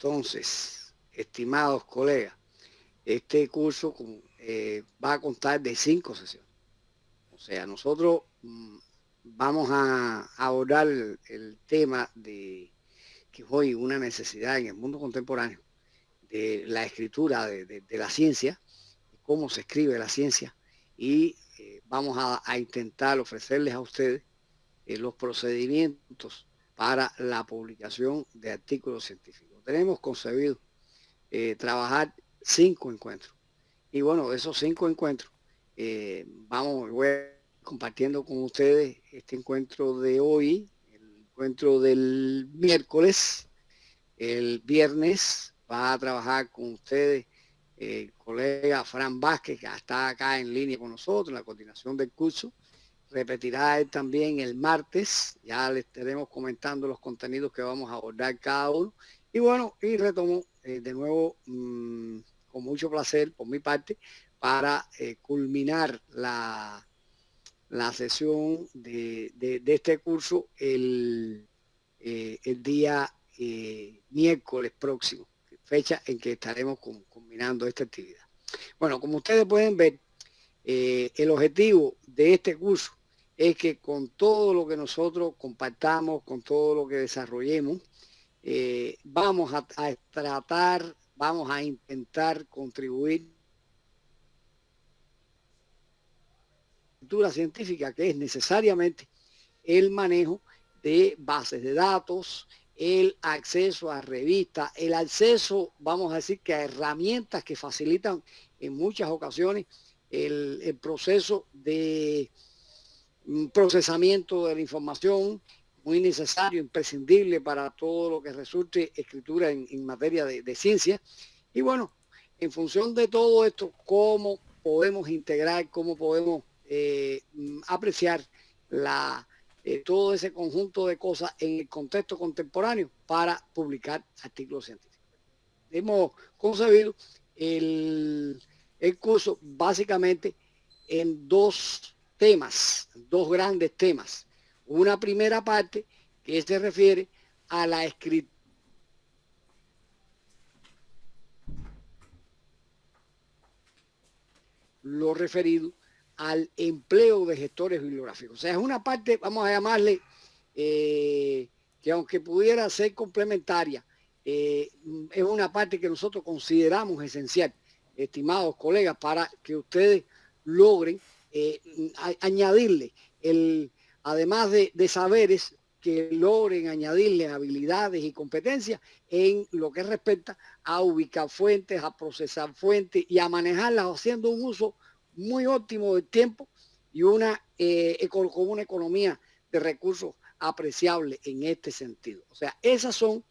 Entonces, estimados colegas, este curso va a constar de 5 sesiones. O sea, nosotros vamos a abordar el tema de que es hoy una necesidad en el mundo contemporáneo de la escritura de la ciencia, cómo se escribe la ciencia, y vamos a intentar ofrecerles a ustedes los procedimientos para la publicación de artículos científicos. Tenemos concebido trabajar 5 encuentros. Y bueno, esos 5 encuentros, voy compartiendo con ustedes este encuentro de hoy, el encuentro del miércoles. El viernes va a trabajar con ustedes el colega Fran Vázquez, que está acá en línea con nosotros en la coordinación del curso. Repetirá él también el martes, ya les estaremos comentando los contenidos que vamos a abordar cada uno. Y bueno, y retomo de nuevo con mucho placer por mi parte para culminar la sesión de este curso el día miércoles próximo, fecha en que estaremos culminando esta actividad. Bueno, como ustedes pueden ver, el objetivo de este curso es que con todo lo que nosotros compartamos, con todo lo que desarrollemos, vamos a tratar, vamos a intentar contribuir a la cultura científica, que es necesariamente el manejo de bases de datos, el acceso a revistas, el acceso, vamos a decir, que a herramientas que facilitan en muchas ocasiones el proceso de procesamiento de la información, muy necesario, imprescindible para todo lo que resulte escritura en materia de ciencia. Y bueno, en función de todo esto, cómo podemos integrar, cómo podemos apreciar todo ese conjunto de cosas en el contexto contemporáneo para publicar artículos científicos. Hemos concebido el curso básicamente en 2 temas, 2 grandes temas. Una primera parte que se refiere a la escritura, lo referido al empleo de gestores bibliográficos. O sea, es una parte, vamos a llamarle, que aunque pudiera ser complementaria, es una parte que nosotros consideramos esencial, estimados colegas, para que ustedes logren añadirle, además de saberes, que logren añadirle habilidades y competencias en lo que respecta a ubicar fuentes, a procesar fuentes y a manejarlas haciendo un uso muy óptimo del tiempo y con una economía de recursos apreciable en este sentido. O sea, esas son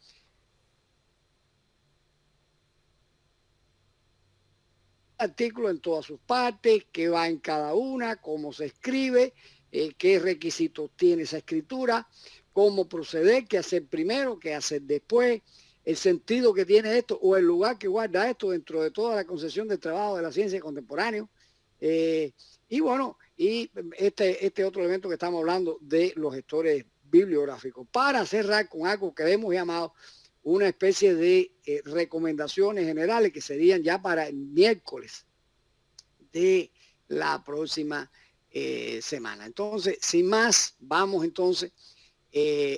artículos en todas sus partes, qué va en cada una, cómo se escribe, qué requisitos tiene esa escritura, cómo proceder, qué hacer primero, qué hacer después, el sentido que tiene esto o el lugar que guarda esto dentro de toda la concepción del trabajo de la ciencia contemporánea. Y bueno, y este otro elemento que estamos hablando de los gestores bibliográficos, para cerrar con algo que hemos llamado una especie de recomendaciones generales que serían ya para el miércoles de la próxima semana. Entonces, sin más, vamos entonces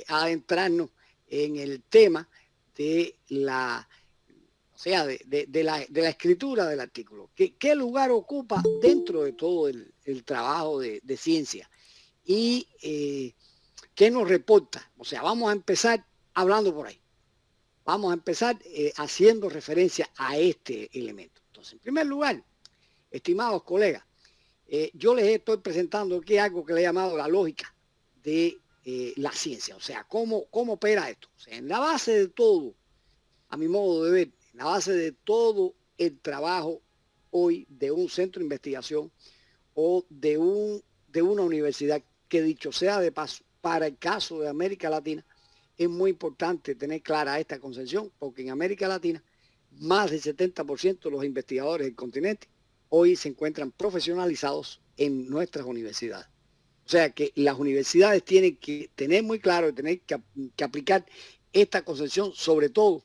a adentrarnos en el tema de la, o sea, de la escritura del artículo. ¿Qué lugar ocupa dentro de todo el trabajo de ciencia? Y qué nos reporta. O sea, vamos a empezar hablando por ahí. Vamos a empezar haciendo referencia a este elemento. Entonces, en primer lugar, estimados colegas, yo les estoy presentando aquí algo que le he llamado la lógica de la ciencia. O sea, cómo opera esto. O sea, en la base de todo, a mi modo de ver, en la base de todo el trabajo hoy de un centro de investigación o de una universidad, que dicho sea de paso, para el caso de América Latina, es muy importante tener clara esta concepción, porque en América Latina más del 70% de los investigadores del continente hoy se encuentran profesionalizados en nuestras universidades. O sea que las universidades tienen que tener muy claro, tener que aplicar esta concepción, sobre todo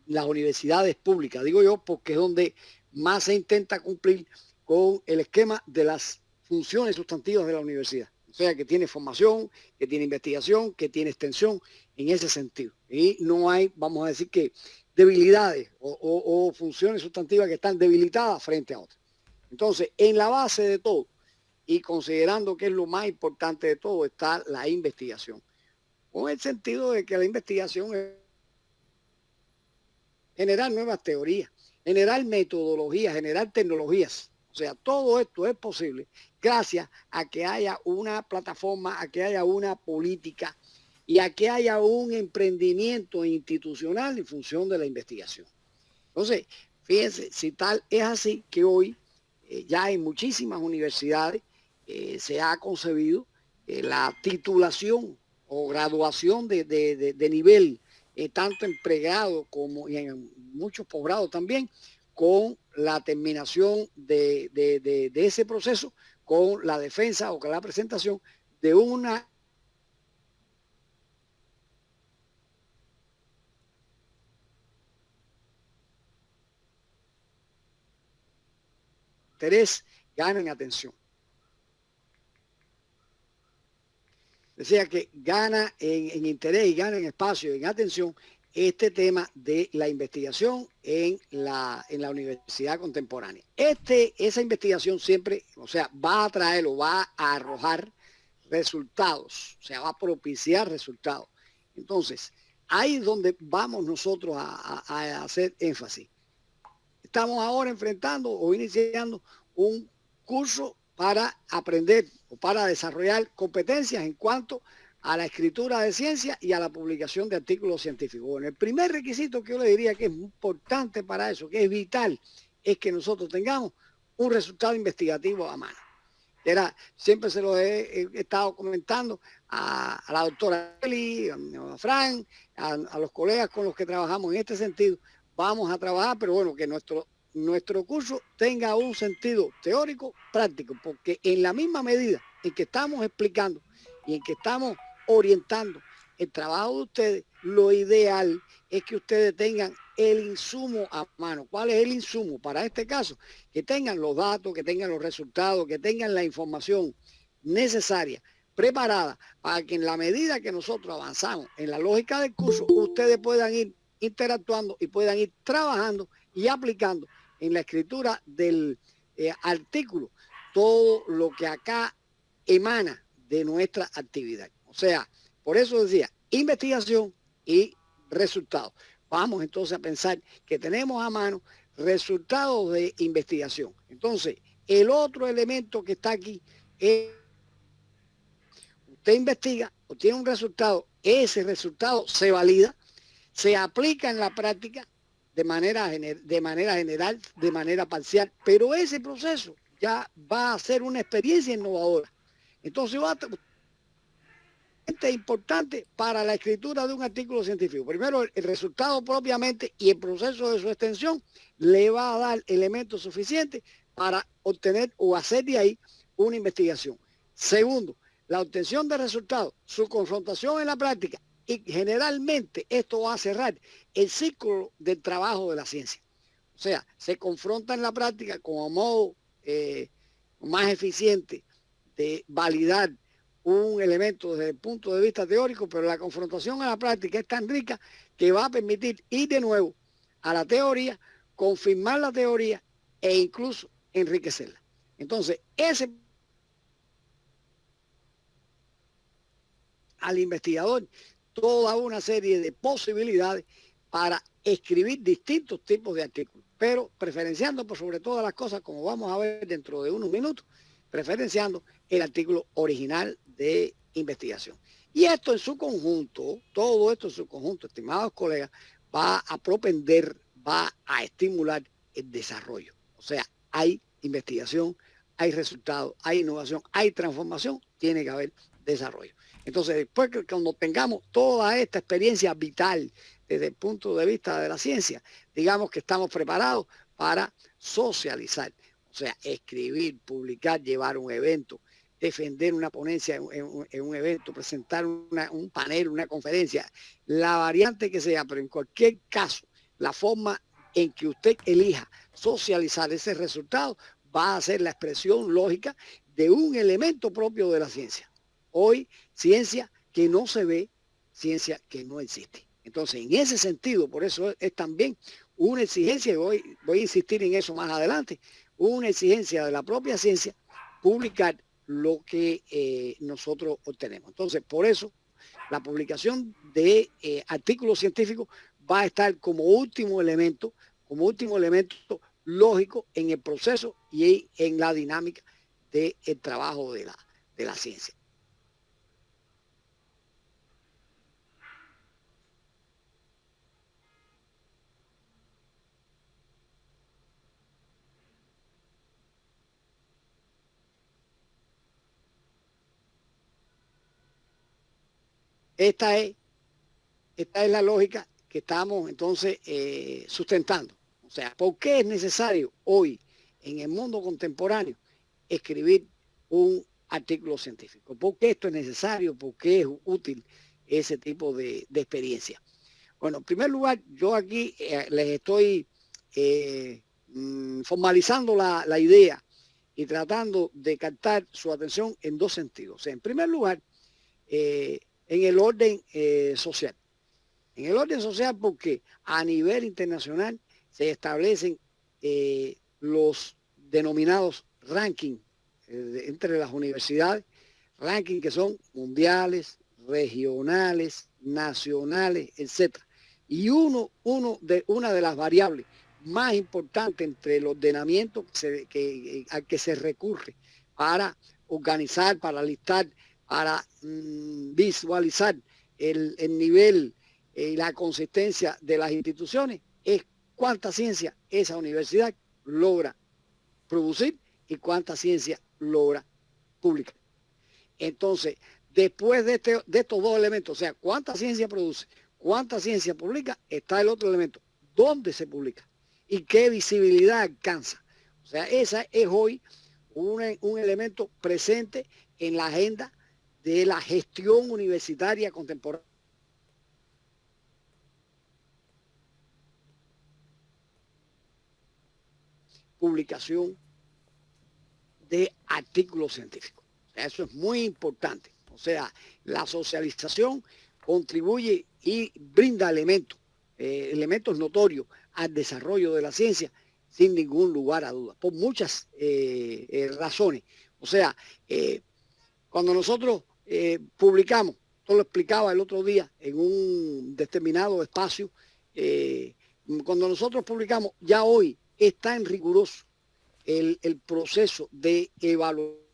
las universidades públicas, digo yo, porque es donde más se intenta cumplir con el esquema de las funciones sustantivas de la universidad. O sea, que tiene formación, que tiene investigación, que tiene extensión en ese sentido. Y no hay, vamos a decir que, debilidades o funciones sustantivas que están debilitadas frente a otras. Entonces, en la base de todo, y considerando que es lo más importante de todo, está la investigación. Con el sentido de que la investigación es generar nuevas teorías, generar metodologías, generar tecnologías. O sea, todo esto es posible gracias a que haya una plataforma, a que haya una política y a que haya un emprendimiento institucional en función de la investigación. Entonces, fíjense, si tal es así que hoy ya en muchísimas universidades se ha concebido la titulación o graduación de nivel, tanto en pregrado como y en muchos posgrados también, con la terminación de ese proceso, con la defensa o con la presentación de una interés, ganen atención. Decía que gana en interés y gana en espacio, en atención, este tema de la investigación en la universidad contemporánea. Esa investigación siempre, o sea, va a traer o va a arrojar resultados, o sea, va a propiciar resultados. Entonces, ahí es donde vamos nosotros a hacer énfasis. Estamos ahora enfrentando o iniciando un curso para aprender o para desarrollar competencias en cuanto a la escritura de ciencia y a la publicación de artículos científicos. Bueno, el primer requisito que yo le diría que es importante para eso, que es vital, es que nosotros tengamos un resultado investigativo a mano. Siempre se lo he estado comentando a la doctora Eli, a Fran, a los colegas con los que trabajamos en este sentido. Vamos a trabajar, pero bueno, que nuestro curso tenga un sentido teórico, práctico, porque en la misma medida en que estamos explicando y en que estamos orientando el trabajo de ustedes, lo ideal es que ustedes tengan el insumo a mano. ¿Cuál es el insumo? Para este caso, que tengan los datos, que tengan los resultados, que tengan la información necesaria, preparada, para que en la medida que nosotros avanzamos en la lógica del curso, ustedes puedan ir interactuando y puedan ir trabajando y aplicando en la escritura del artículo todo lo que acá emana de nuestra actividad. O sea, por eso decía, investigación y resultados. Vamos entonces a pensar que tenemos a mano resultados de investigación. Entonces, el otro elemento que está aquí es, usted investiga, obtiene un resultado, ese resultado se valida, se aplica en la práctica de manera general, de manera parcial, pero ese proceso ya va a ser una experiencia innovadora. Entonces es importante para la escritura de un artículo científico. Primero, el resultado propiamente y el proceso de su extensión le va a dar elementos suficientes para obtener o hacer de ahí una investigación. Segundo, la obtención de resultados, su confrontación en la práctica, y generalmente esto va a cerrar el ciclo del trabajo de la ciencia. O sea, se confronta en la práctica como modo más eficiente de validar un elemento desde el punto de vista teórico, pero la confrontación a la práctica es tan rica que va a permitir ir de nuevo a la teoría, confirmar la teoría e incluso enriquecerla. Entonces, ese al investigador toda una serie de posibilidades para escribir distintos tipos de artículos, pero preferenciando por sobre todas las cosas, como vamos a ver dentro de unos minutos, preferenciando el artículo original de investigación. Y esto en su conjunto, todo esto en su conjunto, estimados colegas, va a propender, va a estimular el desarrollo. O sea, hay investigación, hay resultados, hay innovación, hay transformación, tiene que haber desarrollo. Entonces, después que cuando tengamos toda esta experiencia vital desde el punto de vista de la ciencia, digamos que estamos preparados para socializar. O sea, escribir, publicar, llevar un evento, defender una ponencia en un evento, presentar un panel, una conferencia, la variante que sea, pero en cualquier caso, la forma en que usted elija socializar ese resultado va a ser la expresión lógica de un elemento propio de la ciencia. Hoy, ciencia que no se ve, ciencia que no existe. Entonces, en ese sentido, por eso es también una exigencia, y voy a insistir en eso más adelante, una exigencia de la propia ciencia publicar lo que nosotros obtenemos. Entonces, por eso, la publicación de artículos científicos va a estar como último elemento lógico en el proceso y en la dinámica del trabajo de la ciencia. Esta es la lógica que estamos entonces sustentando. O sea, ¿por qué es necesario hoy en el mundo contemporáneo escribir un artículo científico? ¿Por qué esto es necesario? ¿Por qué es útil ese tipo de experiencia? Bueno, en primer lugar, yo aquí les estoy formalizando la idea y tratando de captar su atención en dos sentidos. O sea, en primer lugar, en el orden social. En el orden social porque a nivel internacional se establecen los denominados rankings entre las universidades, rankings que son mundiales, regionales, nacionales, etc. Y una de las variables más importantes entre el ordenamiento al que se recurre para organizar, para listar, para visualizar el nivel y la consistencia de las instituciones es cuánta ciencia esa universidad logra producir y cuánta ciencia logra publicar. Entonces, después de estos dos elementos, o sea, cuánta ciencia produce, cuánta ciencia publica, está el otro elemento, dónde se publica y qué visibilidad alcanza. O sea, esa es hoy un elemento presente en la agenda de la gestión universitaria contemporánea. Publicación de artículos científicos. O sea, eso es muy importante. O sea, la socialización contribuye y brinda elementos notorios al desarrollo de la ciencia sin ningún lugar a dudas, por muchas razones. O sea, cuando nosotros publicamos, esto lo explicaba el otro día en un determinado espacio, cuando nosotros publicamos, ya hoy está en riguroso el proceso de evaluación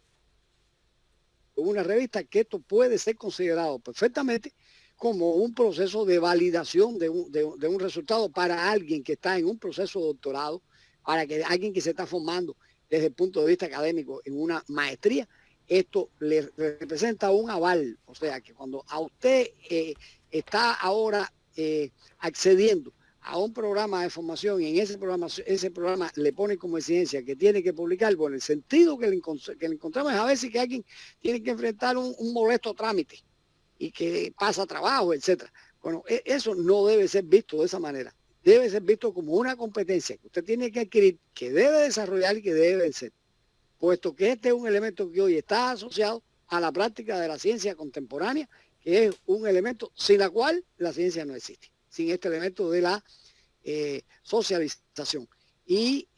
de una revista, que esto puede ser considerado perfectamente como un proceso de validación de un resultado para alguien que está en un proceso de doctorado, para que alguien que se está formando desde el punto de vista académico en una maestría. Esto le representa un aval, o sea que cuando a usted está ahora accediendo a un programa de formación y en ese programa le pone como exigencia que tiene que publicar, bueno, el sentido que le encontramos es a veces que alguien tiene que enfrentar un molesto trámite y que pasa trabajo, etcétera. Bueno, eso no debe ser visto de esa manera. Debe ser visto como una competencia que usted tiene que adquirir, que debe desarrollar y que debe vencer, puesto que este es un elemento que hoy está asociado a la práctica de la ciencia contemporánea, que es un elemento sin la cual la ciencia no existe, sin este elemento de la socialización. Y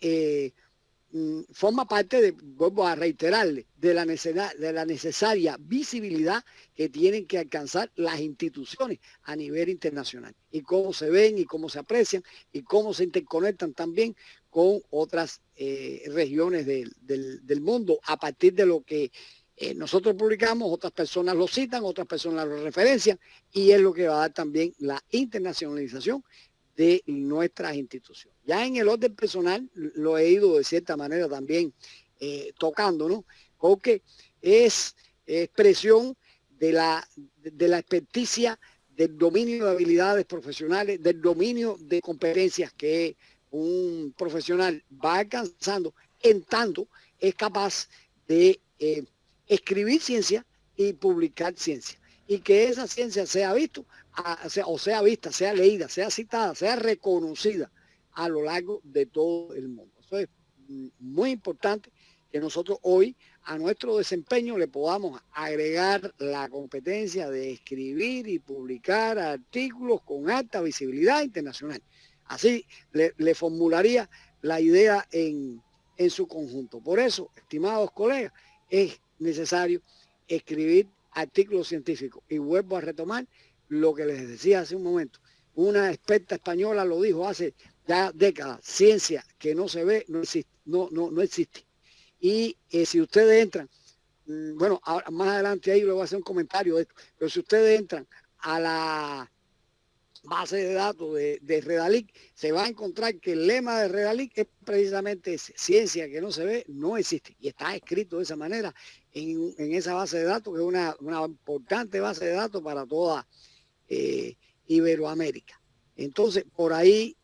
forma parte, vuelvo a reiterarle, de la necesaria visibilidad que tienen que alcanzar las instituciones a nivel internacional, y cómo se ven y cómo se aprecian y cómo se interconectan también con otras regiones del mundo a partir de lo que nosotros publicamos, otras personas lo citan, otras personas lo referencian, y es lo que va a dar también la internacionalización de nuestras instituciones. Ya en el orden personal lo he ido de cierta manera también tocando, ¿no? Porque es expresión de la experticia, del dominio de habilidades profesionales, del dominio de competencias que un profesional va alcanzando en tanto es capaz de escribir ciencia y publicar ciencia, y que esa ciencia sea visto o sea vista, sea leída, sea citada, sea reconocida a lo largo de todo el mundo. Eso es muy importante, que nosotros hoy a nuestro desempeño le podamos agregar la competencia de escribir y publicar artículos con alta visibilidad internacional. Así le formularía la idea en su conjunto. Por eso, estimados colegas, es necesario escribir artículos científicos. Y vuelvo a retomar lo que les decía hace un momento. Una experta española lo dijo hace ya décadas: ciencia que no se ve no existe. No existe. Y si ustedes entran, bueno, ahora, más adelante ahí le voy a hacer un comentario de esto, pero si ustedes entran a la base de datos de Redalic, se va a encontrar que el lema de Redalic es precisamente ese: ciencia que no se ve no existe. Y está escrito de esa manera en esa base de datos, que es una importante base de datos para toda Iberoamérica. Entonces, por ahí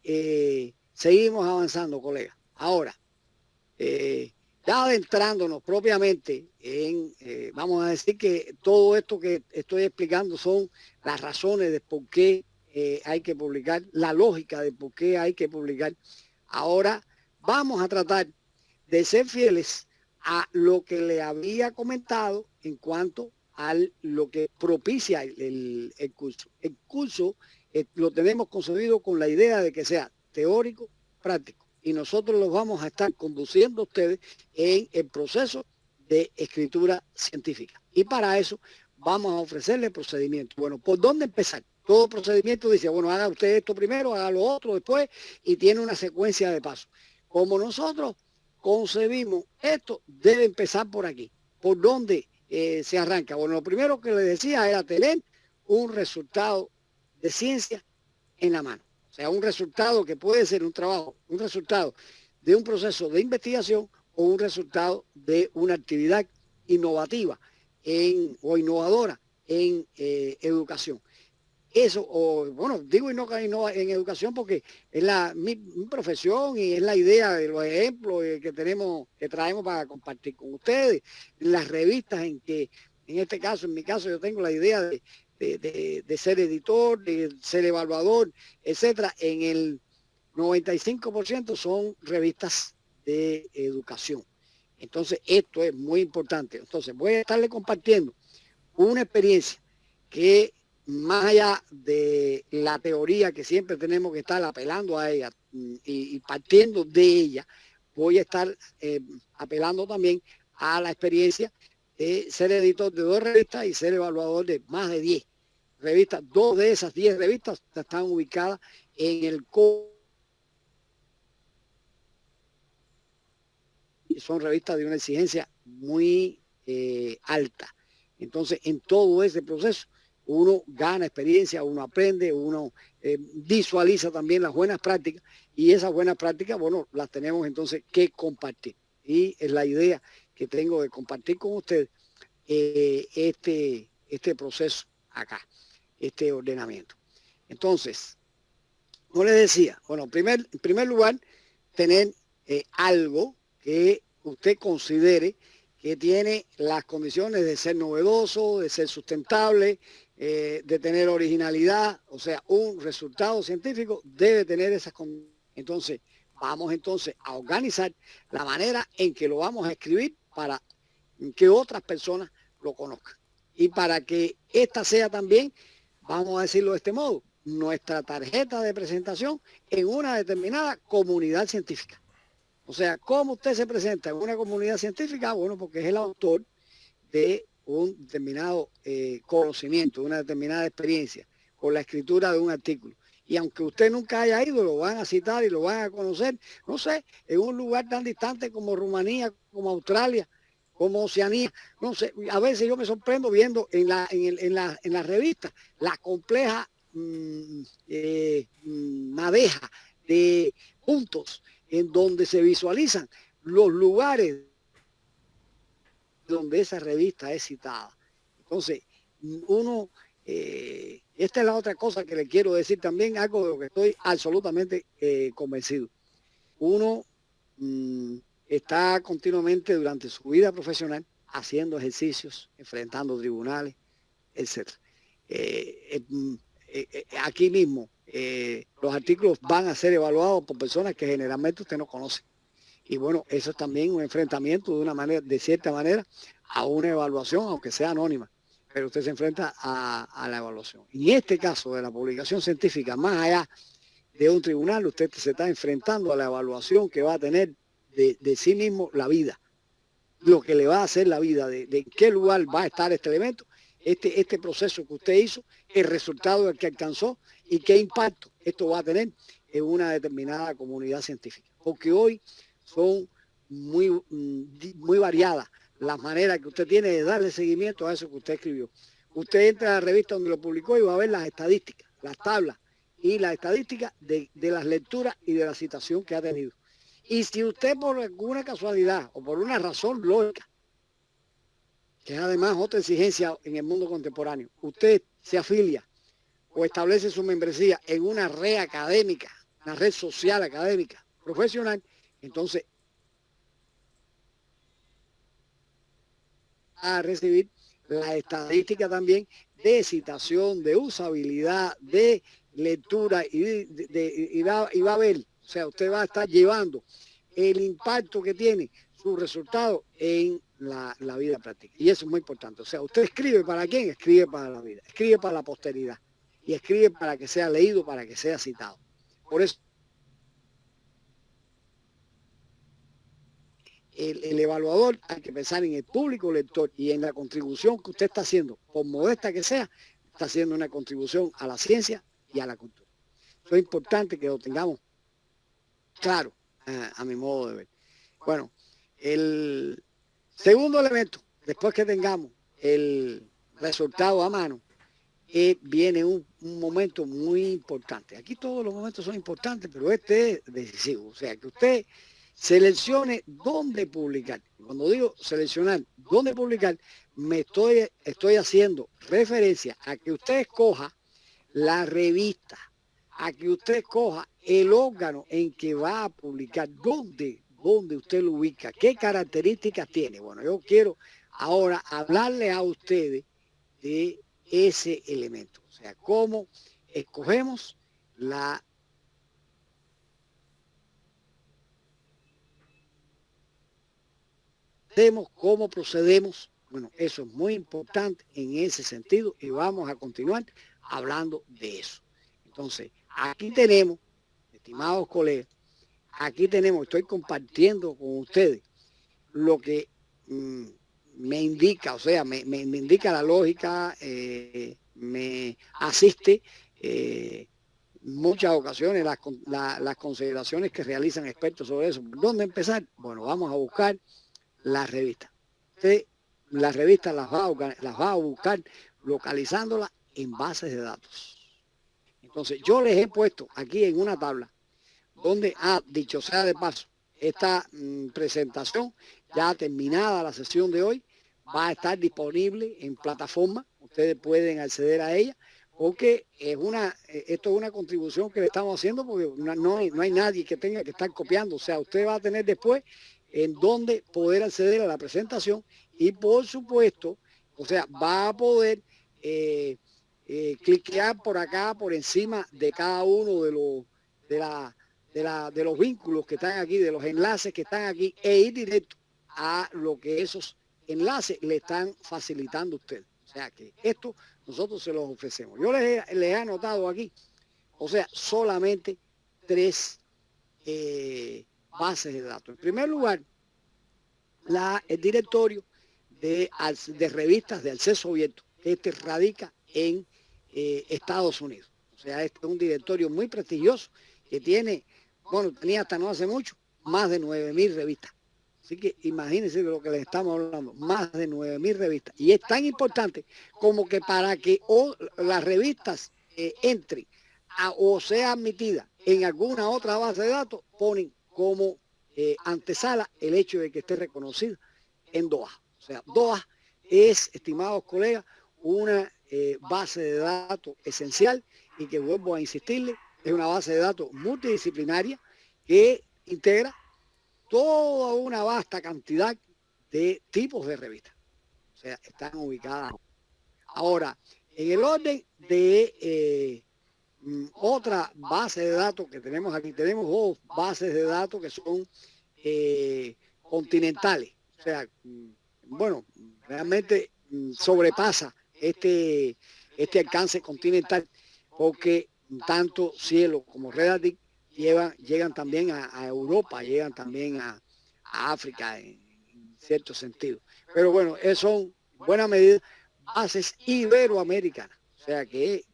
seguimos avanzando, colegas. Ahora, ya adentrándonos propiamente en, vamos a decir que todo esto que estoy explicando son las razones de por qué hay que publicar, la lógica de por qué hay que publicar. Ahora vamos a tratar de ser fieles a lo que le había comentado en cuanto a lo que propicia el curso. El curso lo tenemos concebido con la idea de que sea teórico, práctico, y nosotros los vamos a estar conduciendo a ustedes en el proceso de escritura científica. Y para eso vamos a ofrecerle procedimientos. Bueno, ¿por dónde empezar? Todo procedimiento dice, bueno, haga usted esto primero, haga lo otro después, y tiene una secuencia de pasos. Como nosotros concebimos esto, debe empezar por aquí. ¿Por dónde se arranca? Bueno, lo primero que le decía era tener un resultado de ciencia en la mano. O sea, un resultado que puede ser un trabajo, un resultado de un proceso de investigación o un resultado de una actividad innovativa o innovadora en educación. Eso, o bueno, digo en educación porque es mi profesión y es la idea de los ejemplos que traemos para compartir con ustedes. Las revistas en que, en mi caso, yo tengo la idea de ser editor, de ser evaluador, etcétera. En el 95% son revistas de educación. Entonces, esto es muy importante. Entonces, voy a estarle compartiendo una experiencia que, más allá de la teoría que siempre tenemos que estar apelando a ella y partiendo de ella, voy a estar apelando también a la experiencia de ser editor de 2 revistas y ser evaluador de más de 10 revistas. 2 de esas 10 revistas están ubicadas en el son revistas de una exigencia muy alta. Entonces, en todo ese proceso, uno gana experiencia, uno aprende, uno visualiza también las buenas prácticas, y esas buenas prácticas, bueno, las tenemos entonces que compartir. Y es la idea que tengo de compartir con ustedes este proceso acá, este ordenamiento. Entonces, como les decía, bueno, en primer lugar, tener algo que usted considere que tiene las condiciones de ser novedoso, de ser sustentable, de tener originalidad. O sea, un resultado científico debe tener esas condiciones. Entonces, vamos entonces a organizar la manera en que lo vamos a escribir para que otras personas lo conozcan. Y para que esta sea también, vamos a decirlo de este modo, nuestra tarjeta de presentación en una determinada comunidad científica. O sea, ¿cómo usted se presenta en una comunidad científica? Bueno, porque es el autor de un determinado conocimiento, una determinada experiencia, con la escritura de un artículo. Y aunque usted nunca haya ido, lo van a citar y lo van a conocer, no sé, en un lugar tan distante como Rumanía, como Australia, como Oceanía, no sé. A veces yo me sorprendo viendo en la revista la compleja madeja de puntos en donde se visualizan los lugares donde esa revista es citada. Entonces, esta es la otra cosa que le quiero decir también, algo de lo que estoy absolutamente convencido. Uno está continuamente durante su vida profesional haciendo ejercicios, enfrentando tribunales, etc. aquí mismo los artículos van a ser evaluados por personas que generalmente usted no conoce. Y bueno, eso es también un enfrentamiento de una manera, de cierta manera, a una evaluación, aunque sea anónima. Pero usted se enfrenta a la evaluación. Y en este caso de la publicación científica, más allá de un tribunal, usted se está enfrentando a la evaluación que va a tener de sí mismo la vida, lo que le va a hacer la vida, de en qué lugar va a estar este elemento, este proceso que usted hizo, el resultado del que alcanzó y qué impacto esto va a tener en una determinada comunidad científica. Porque hoy son muy variadas las maneras que usted tiene de darle seguimiento a eso que usted escribió. Usted entra a la revista donde lo publicó y va a ver las estadísticas, las tablas y las estadísticas de las lecturas y de la citación que ha tenido. Y si usted por alguna casualidad o por una razón lógica, que es además otra exigencia en el mundo contemporáneo, usted se afilia o establece su membresía en una red académica, una red social académica, profesional, entonces va a recibir la estadística también de citación, de usabilidad, de lectura y va a ver, o sea, usted va a estar llevando el impacto que tiene su resultado en la vida práctica. Y eso es muy importante. O sea, usted escribe para quién, escribe para la vida, escribe para la posteridad y escribe para que sea leído, para que sea citado. Por eso el evaluador hay que pensar en el público lector y en la contribución que usted está haciendo, por modesta que sea, está haciendo una contribución a la ciencia y a la cultura. Eso es importante que lo tengamos claro, a mi modo de ver. Bueno, el segundo elemento, después que tengamos el resultado a mano, viene un momento muy importante. Aquí todos los momentos son importantes, pero este es decisivo. O sea, que usted seleccione dónde publicar. Cuando digo seleccionar dónde publicar, estoy haciendo referencia a que usted escoja la revista, a que usted escoja el órgano en que va a publicar, dónde usted lo ubica, qué características tiene. Bueno, yo quiero ahora hablarle a ustedes de ese elemento, o sea, cómo escogemos cómo procedemos. Bueno, eso es muy importante en ese sentido y vamos a continuar hablando de eso. Entonces, aquí tenemos, estimados colegas, aquí tenemos, estoy compartiendo con ustedes lo que me indica, o sea, me indica la lógica, me asiste muchas ocasiones las consideraciones que realizan expertos sobre eso. ¿Dónde empezar? Bueno, vamos a buscar las revistas. Usted las revistas las va a buscar localizándolas en bases de datos. Entonces, yo les he puesto aquí en una tabla donde, dicho sea de paso, esta presentación, ya terminada la sesión de hoy, va a estar disponible en plataforma. Ustedes pueden acceder a ella porque esto es una contribución que le estamos haciendo porque no hay nadie que tenga que estar copiando. O sea, usted va a tener después en donde poder acceder a la presentación y por supuesto, o sea, va a poder cliquear por acá, por encima de cada uno de los vínculos que están aquí, de los enlaces que están aquí, e ir directo a lo que esos enlaces le están facilitando a ustedes. O sea que esto nosotros se los ofrecemos. Yo les he anotado aquí, o sea, solamente 3 bases de datos. En primer lugar, el directorio de revistas de acceso abierto, que este radica en Estados Unidos. O sea, este es un directorio muy prestigioso que tiene, bueno, tenía hasta no hace mucho, más de 9.000 revistas. Así que imagínense de lo que les estamos hablando, más de 9.000 revistas. Y es tan importante como que para que las revistas entren o sea admitida en alguna otra base de datos, ponen como antesala el hecho de que esté reconocida en DOA. O sea, DOA es, estimados colegas, una base de datos esencial y que vuelvo a insistirle, es una base de datos multidisciplinaria que integra toda una vasta cantidad de tipos de revistas. O sea, están ubicadas. Ahora, En el orden de otra base de datos que tenemos aquí, tenemos dos bases de datos que son continentales. O sea, bueno, realmente sobrepasa este alcance continental, porque tanto Cielo como Redatic llegan también a Europa, llegan también a África en cierto sentido. Pero bueno, son en buena medida bases iberoamericanas, o sea que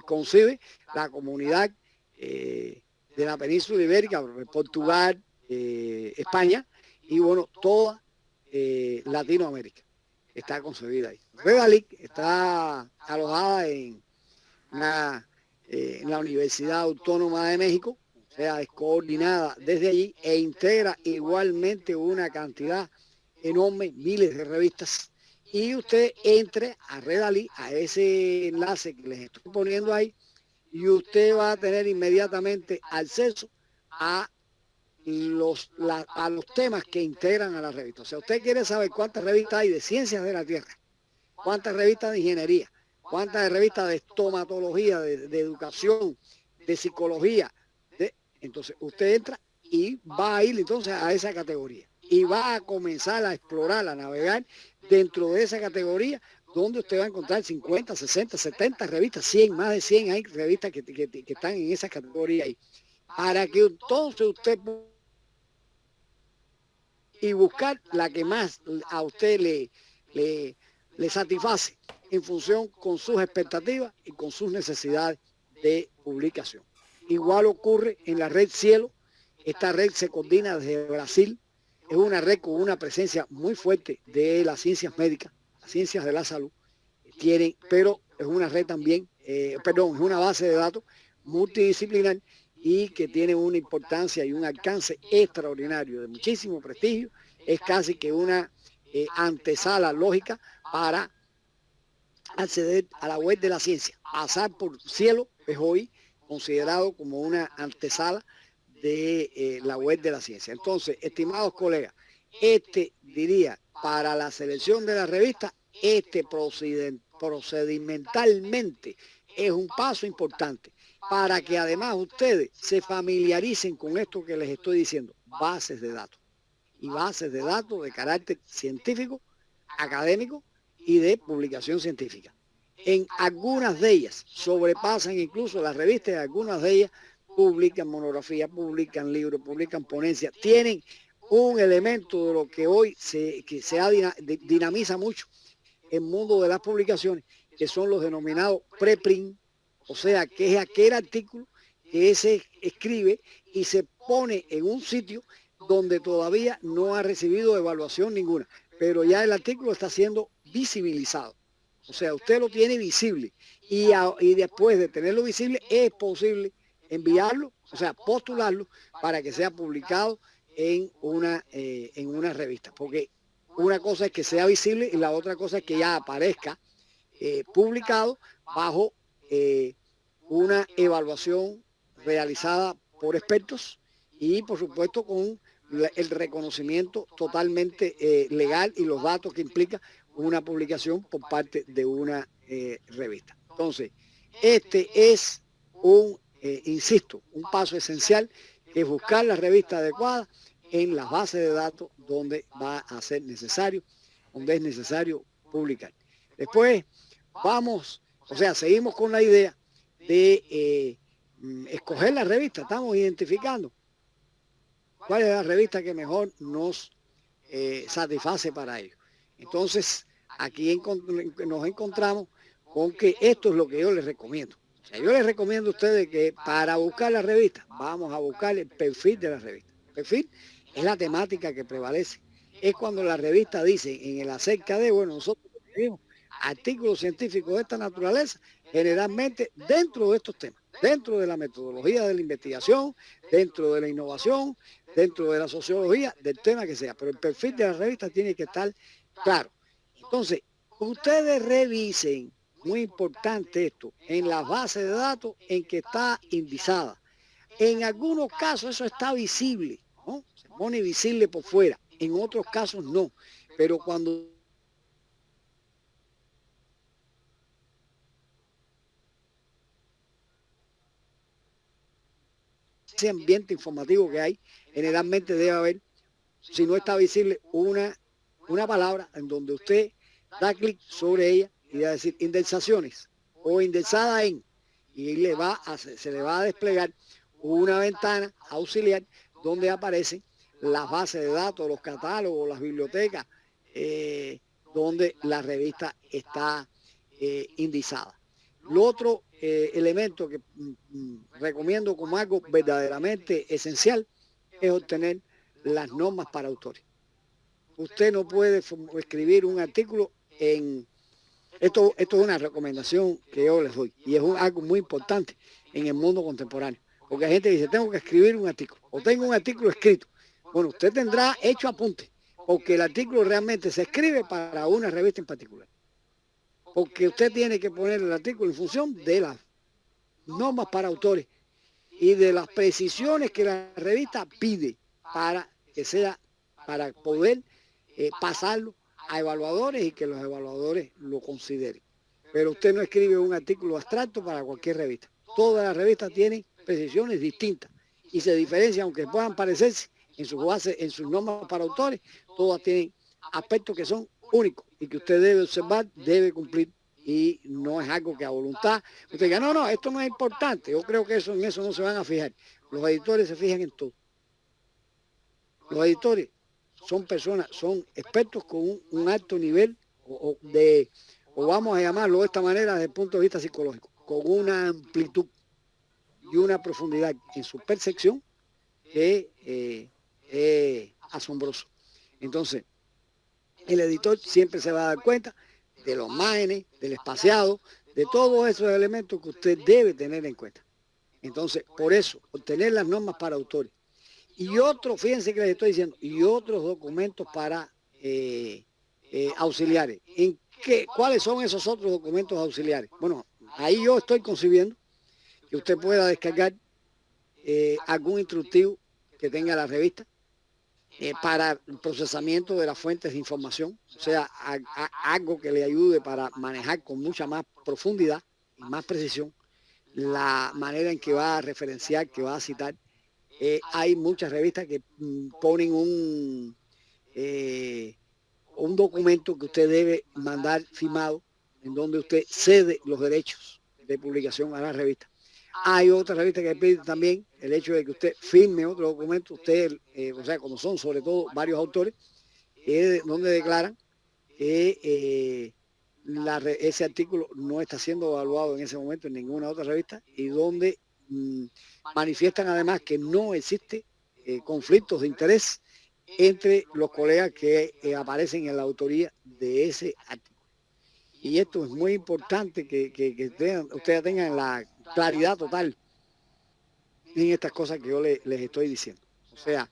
concibe la comunidad de la península ibérica, Portugal, España y bueno, toda Latinoamérica está concebida ahí. Redalic está alojada en la Universidad Autónoma de México, o sea, es coordinada desde allí e integra igualmente una cantidad enorme, miles de revistas. Y usted entre a Redalic, a ese enlace que les estoy poniendo ahí, y usted va a tener inmediatamente acceso a los temas que integran a la revista. O sea, usted quiere saber cuántas revistas hay de ciencias de la Tierra, cuántas revistas de ingeniería, cuántas revistas de estomatología, de educación, de psicología. Entonces, usted entra y va a ir entonces a esa categoría y va a comenzar a explorar, a navegar dentro de esa categoría, donde usted va a encontrar 50, 60, 70 revistas, 100, más de 100 hay revistas que están en esa categoría ahí, para que entonces usted y buscar la que más a usted le satisface en función con sus expectativas y con sus necesidades de publicación. Igual ocurre en la red Cielo. Esta red se coordina desde Brasil. Es una red con una presencia muy fuerte de las ciencias médicas, las ciencias de la salud. Pero es una red también, es una base de datos multidisciplinar y que tiene una importancia y un alcance extraordinario, de muchísimo prestigio. Es casi que una antesala lógica para acceder a la web de la ciencia. Pasar por Cielo es hoy considerado como una antesala de la web de la ciencia. Entonces, estimados colegas, diría, para la selección de la revista, procedimentalmente es un paso importante para que además ustedes se familiaricen con esto que les estoy diciendo, bases de datos. Y bases de datos de carácter científico, académico y de publicación científica. En algunas de ellas sobrepasan incluso las revistas, algunas de ellas publican monografías, publican libros, publican ponencias, tienen un elemento de lo que hoy se dinamiza mucho el mundo de las publicaciones, que son los denominados preprint, o sea, que es aquel artículo que se escribe y se pone en un sitio donde todavía no ha recibido evaluación ninguna, pero ya el artículo está siendo visibilizado. O sea, usted lo tiene visible y después de tenerlo visible es posible enviarlo, o sea, postularlo para que sea publicado en una revista. Porque una cosa es que sea visible y la otra cosa es que ya aparezca publicado bajo una evaluación realizada por expertos y por supuesto con el reconocimiento totalmente legal y los datos que implica una publicación por parte de una revista. Entonces, este es insisto, un paso esencial, que es buscar la revista adecuada en las bases de datos donde va a ser necesario, donde es necesario publicar. Después seguimos con la idea de escoger la revista, estamos identificando cuál es la revista que mejor nos satisface para ello. Entonces, aquí nos encontramos con que esto es lo que yo les recomiendo. O sea, yo les recomiendo a ustedes que para buscar la revista, vamos a buscar el perfil de la revista. El perfil es la temática que prevalece. Es cuando la revista dice en el acerca de, bueno, nosotros tenemos artículos científicos de esta naturaleza, generalmente dentro de estos temas, dentro de la metodología de la investigación, dentro de la innovación, dentro de la sociología, del tema que sea, pero el perfil de la revista tiene que estar claro. Entonces, ustedes revisen, muy importante esto, en las bases de datos en que está indizada. En algunos casos eso está visible, ¿no? Se pone visible por fuera, en otros casos no, pero cuando ese ambiente informativo que hay, generalmente debe haber, si no está visible, una palabra en donde usted da clic sobre ella y va a decir indexaciones o indexada en, y se le va a desplegar una ventana auxiliar donde aparecen las bases de datos, los catálogos, las bibliotecas, donde la revista está indexada. Lo otro elemento que recomiendo como algo verdaderamente esencial es obtener las normas para autores. Usted no puede escribir un artículo en... Esto es una recomendación que yo les doy y es algo muy importante en el mundo contemporáneo. Porque hay gente que dice, tengo que escribir un artículo o tengo un artículo escrito. Bueno, usted tendrá hecho apunte porque el artículo realmente se escribe para una revista en particular. Porque usted tiene que poner el artículo en función de las normas para autores y de las precisiones que la revista pide para que sea, para poder pasarlo a evaluadores y que los evaluadores lo consideren. Pero usted no escribe un artículo abstracto para cualquier revista. Todas las revistas tienen precisiones distintas y se diferencian, aunque puedan parecerse en sus bases, en sus normas para autores, todas tienen aspectos que son únicos y que usted debe observar, debe cumplir, y no es algo que a voluntad usted diga, no, esto no es importante. Yo creo que en eso no se van a fijar. Los editores se fijan en todo. Los editores son personas, son expertos con un alto nivel o vamos a llamarlo de esta manera desde el punto de vista psicológico, con una amplitud y una profundidad en su percepción que es asombroso. Entonces, el editor siempre se va a dar cuenta de los márgenes, del espaciado, de todos esos elementos que usted debe tener en cuenta. Entonces, por eso, obtener las normas para autores. Y otros, fíjense que les estoy diciendo, y otros documentos para auxiliares. ¿Cuáles son esos otros documentos auxiliares? Bueno, ahí yo estoy concibiendo que usted pueda descargar algún instructivo que tenga la revista para el procesamiento de las fuentes de información, o sea, algo que le ayude para manejar con mucha más profundidad y más precisión la manera en que va a referenciar, que va a citar. Hay muchas revistas que ponen un documento que usted debe mandar firmado, en donde usted cede los derechos de publicación a la revista. Hay otras revistas que piden también el hecho de que usted firme otro documento, o sea, como son sobre todo varios autores, donde declaran que ese artículo no está siendo evaluado en ese momento en ninguna otra revista y donde manifiestan además que no existe conflictos de interés entre los colegas que aparecen en la autoría de ese artículo. Y esto es muy importante que ustedes tengan la claridad total en estas cosas que yo les estoy diciendo. O sea,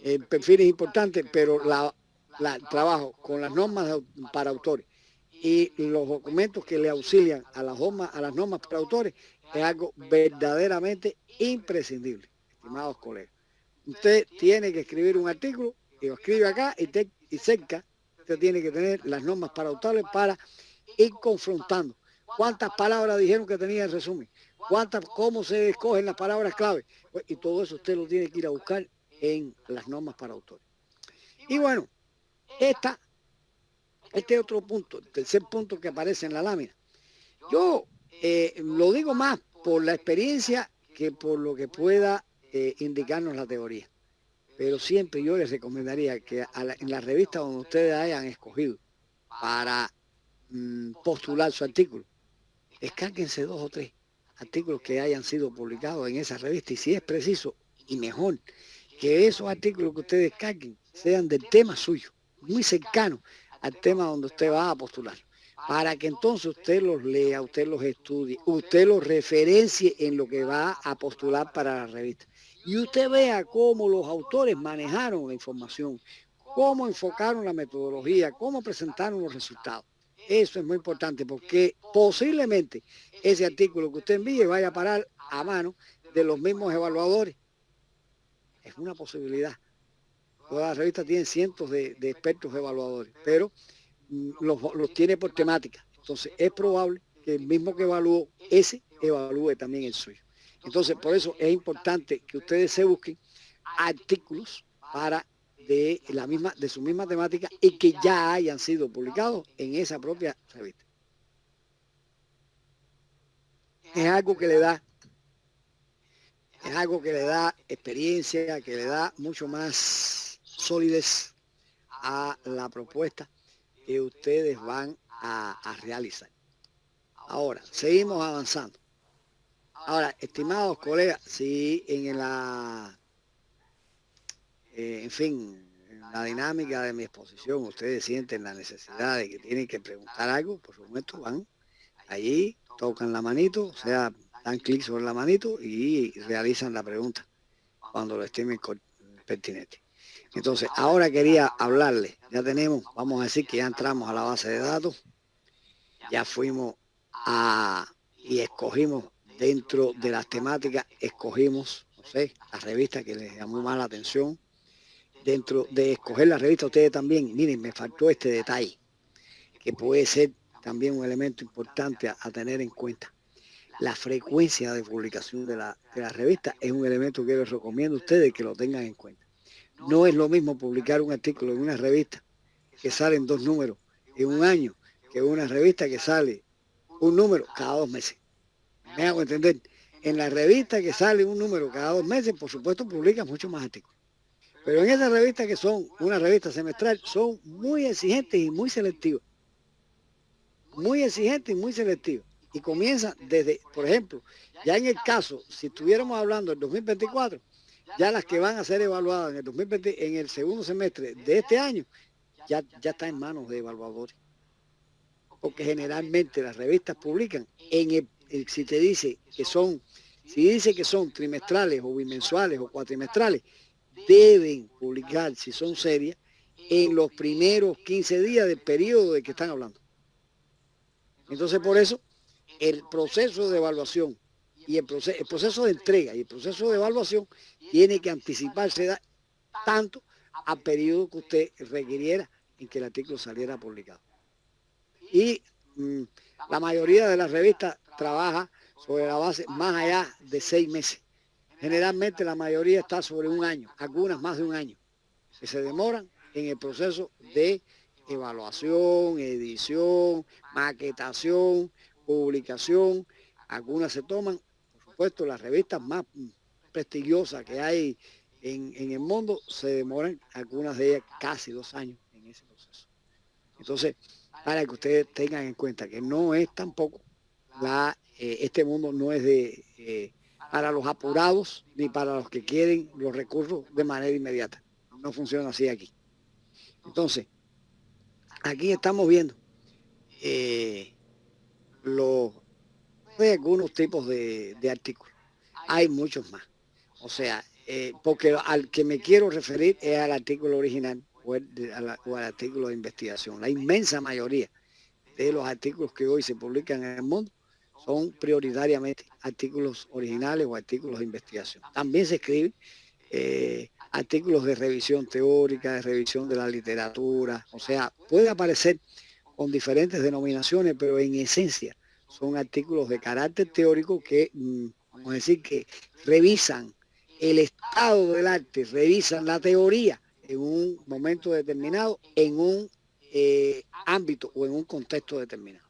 el perfil es importante, pero el trabajo con las normas para autores y los documentos que le auxilian a las normas para autores es algo verdaderamente imprescindible, estimados colegas. Usted tiene que escribir un artículo y lo escribe acá y cerca usted tiene que tener las normas para autores para ir confrontando. ¿Cuántas palabras dijeron que tenía el resumen? ¿Cómo se escogen las palabras clave? Pues, y todo eso usted lo tiene que ir a buscar en las normas para autores. Y bueno, este otro punto, el tercer punto que aparece en la lámina. Yo lo digo más por la experiencia que por lo que pueda indicarnos la teoría. Pero siempre yo les recomendaría que en la revista donde ustedes hayan escogido para postular su artículo, descárguense 2 o 3 artículos que hayan sido publicados en esa revista y si es preciso y mejor, que esos artículos que ustedes descarguen sean del tema suyo, muy cercano al tema donde usted va a postular, para que entonces usted los lea, usted los estudie, usted los referencie en lo que va a postular para la revista. Y usted vea cómo los autores manejaron la información, cómo enfocaron la metodología, cómo presentaron los resultados. Eso es muy importante porque posiblemente ese artículo que usted envíe vaya a parar a mano de los mismos evaluadores. Es una posibilidad. Todas las revistas tienen cientos de expertos evaluadores, pero los tiene por temática. Entonces es probable que el mismo que evalúe ese, evalúe también el suyo. Entonces, por eso es importante que ustedes se busquen artículos de su misma temática y que ya hayan sido publicados en esa propia revista. Es algo que le da experiencia, que le da mucho más solidez a la propuesta que ustedes van a realizar. Ahora, seguimos avanzando. Ahora, estimados colegas, si en la dinámica de mi exposición ustedes sienten la necesidad de que tienen que preguntar algo, por supuesto, van allí, tocan la manito, o sea, dan clic sobre la manito y realizan la pregunta cuando lo estimen pertinente. Entonces, ahora quería hablarles, ya tenemos, vamos a decir que ya entramos a la base de datos, ya fuimos y escogimos dentro de las temáticas, escogimos, no sé, la revista que les llamó más la atención. Dentro de escoger la revista, ustedes también, miren, me faltó este detalle, que puede ser también un elemento importante a tener en cuenta. La frecuencia de publicación de la revista es un elemento que les recomiendo a ustedes que lo tengan en cuenta. No es lo mismo publicar un artículo en una revista que salen 2 números en un año que una revista que sale un número cada 2 meses. ¿Me hago entender? En la revista que sale un número cada 2 meses, por supuesto, publican mucho más artículos. Pero en esas revistas que son una revista semestral, son muy exigentes y muy selectivos. Muy exigentes y muy selectivos. Y comienzan desde, por ejemplo, ya en el caso, si estuviéramos hablando del 2024, ya las que van a ser evaluadas en el 2020, en el segundo semestre de este año, ya está en manos de evaluadores. Porque generalmente las revistas publican si te dice que son, si dice que son trimestrales o bimensuales o cuatrimestrales, deben publicar, si son serias, en los primeros 15 días del periodo de que están hablando. Entonces, por eso, el proceso de evaluación y el proceso de entrega y el proceso de evaluación tiene que anticiparse tanto al periodo que usted requiriera en que el artículo saliera publicado. Y la mayoría de las revistas trabaja sobre la base más allá de 6 meses. Generalmente la mayoría está sobre un año, algunas más de un año, que se demoran en el proceso de evaluación, edición, maquetación, publicación. Algunas se toman, por supuesto, las revistas más prestigiosas que hay en el mundo, se demoran algunas de ellas casi 2 años en ese proceso. Entonces, para que ustedes tengan en cuenta que no es tampoco este mundo no es para los apurados ni para los que quieren los recursos de manera inmediata. No funciona así aquí. Entonces, aquí estamos viendo algunos tipos de artículos. Hay muchos más. O sea, porque al que me quiero referir es al artículo original o al artículo de investigación. La inmensa mayoría de los artículos que hoy se publican en el mundo son prioritariamente artículos originales o artículos de investigación. También se escriben artículos de revisión teórica, de revisión de la literatura, o sea, puede aparecer con diferentes denominaciones, pero en esencia son artículos de carácter teórico que, vamos a decir, que revisan el estado del arte, revisan la teoría en un momento determinado, en un ámbito o en un contexto determinado,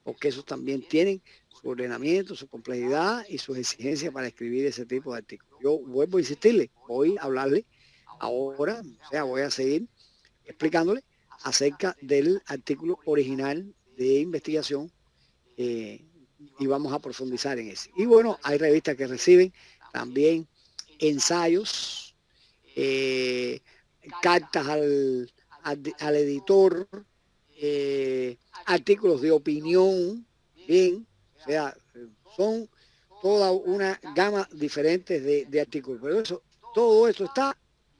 porque esos también tienen su ordenamiento, su complejidad y sus exigencias para escribir ese tipo de artículos. Yo vuelvo a insistirle, voy a hablarle ahora, o sea, voy a seguir explicándole acerca del artículo original de investigación y vamos a profundizar en ese. Y bueno, hay revistas que reciben también ensayos, cartas al editor, artículos de opinión, bien, o sea, son toda una gama diferente de artículos, pero todo eso está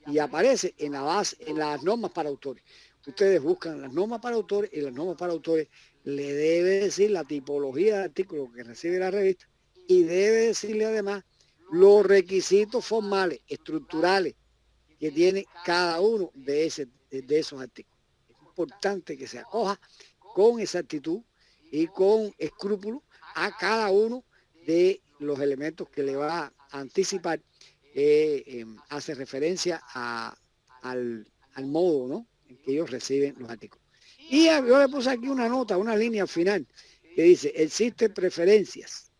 y aparece en la base, en las normas para autores. Ustedes buscan las normas para autores y las normas para autores le debe decir la tipología de artículos que recibe la revista y debe decirle además los requisitos formales, estructurales que tiene cada uno de esos artículos. Es importante que se acoja con exactitud y con escrúpulo a cada uno de los elementos que le va a anticipar hace referencia al modo, ¿no?, en que ellos reciben los artículos. Y yo le puse aquí una nota, una línea al final, que dice, existen preferencias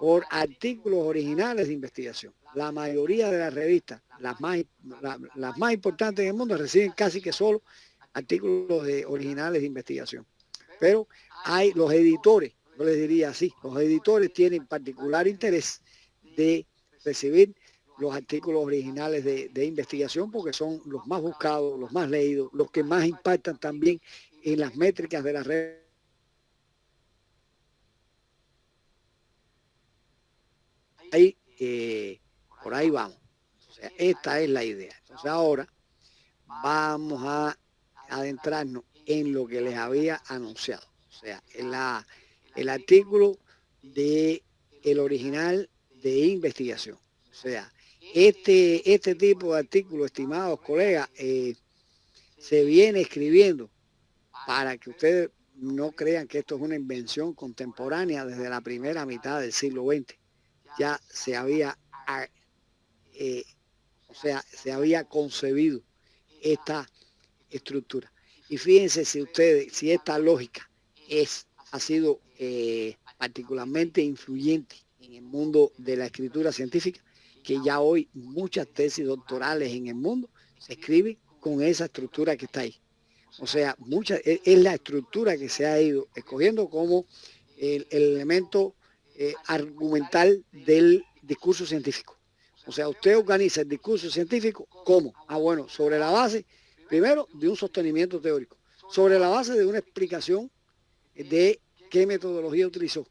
por artículos originales de investigación. La mayoría de las revistas, las más importantes en el mundo, reciben casi que solo artículos originales de investigación. Pero hay los editores, yo les diría así, los editores tienen particular interés de recibir los artículos originales de investigación porque son los más buscados, los más leídos, los que más impactan también en las métricas de las redes. Ahí, por ahí vamos. O sea, esta es la idea. Entonces ahora vamos a adentrarnos en lo que les había anunciado. O sea, el artículo de el original de investigación. O sea, este tipo de artículo, estimados colegas, se viene escribiendo para que ustedes no crean que esto es una invención contemporánea. Desde la primera mitad del siglo XX ya se había, se había concebido esta estructura. Y fíjense si ustedes, si esta lógica ha sido particularmente influyente en el mundo de la escritura científica, que ya hoy muchas tesis doctorales en el mundo se escriben con esa estructura que está ahí. O sea, es la estructura que se ha ido escogiendo como el elemento argumental del discurso científico. O sea, usted organiza el discurso científico, ¿cómo? Bueno, sobre la base, primero, de un sostenimiento teórico, sobre la base de una explicación de qué metodología utilizó.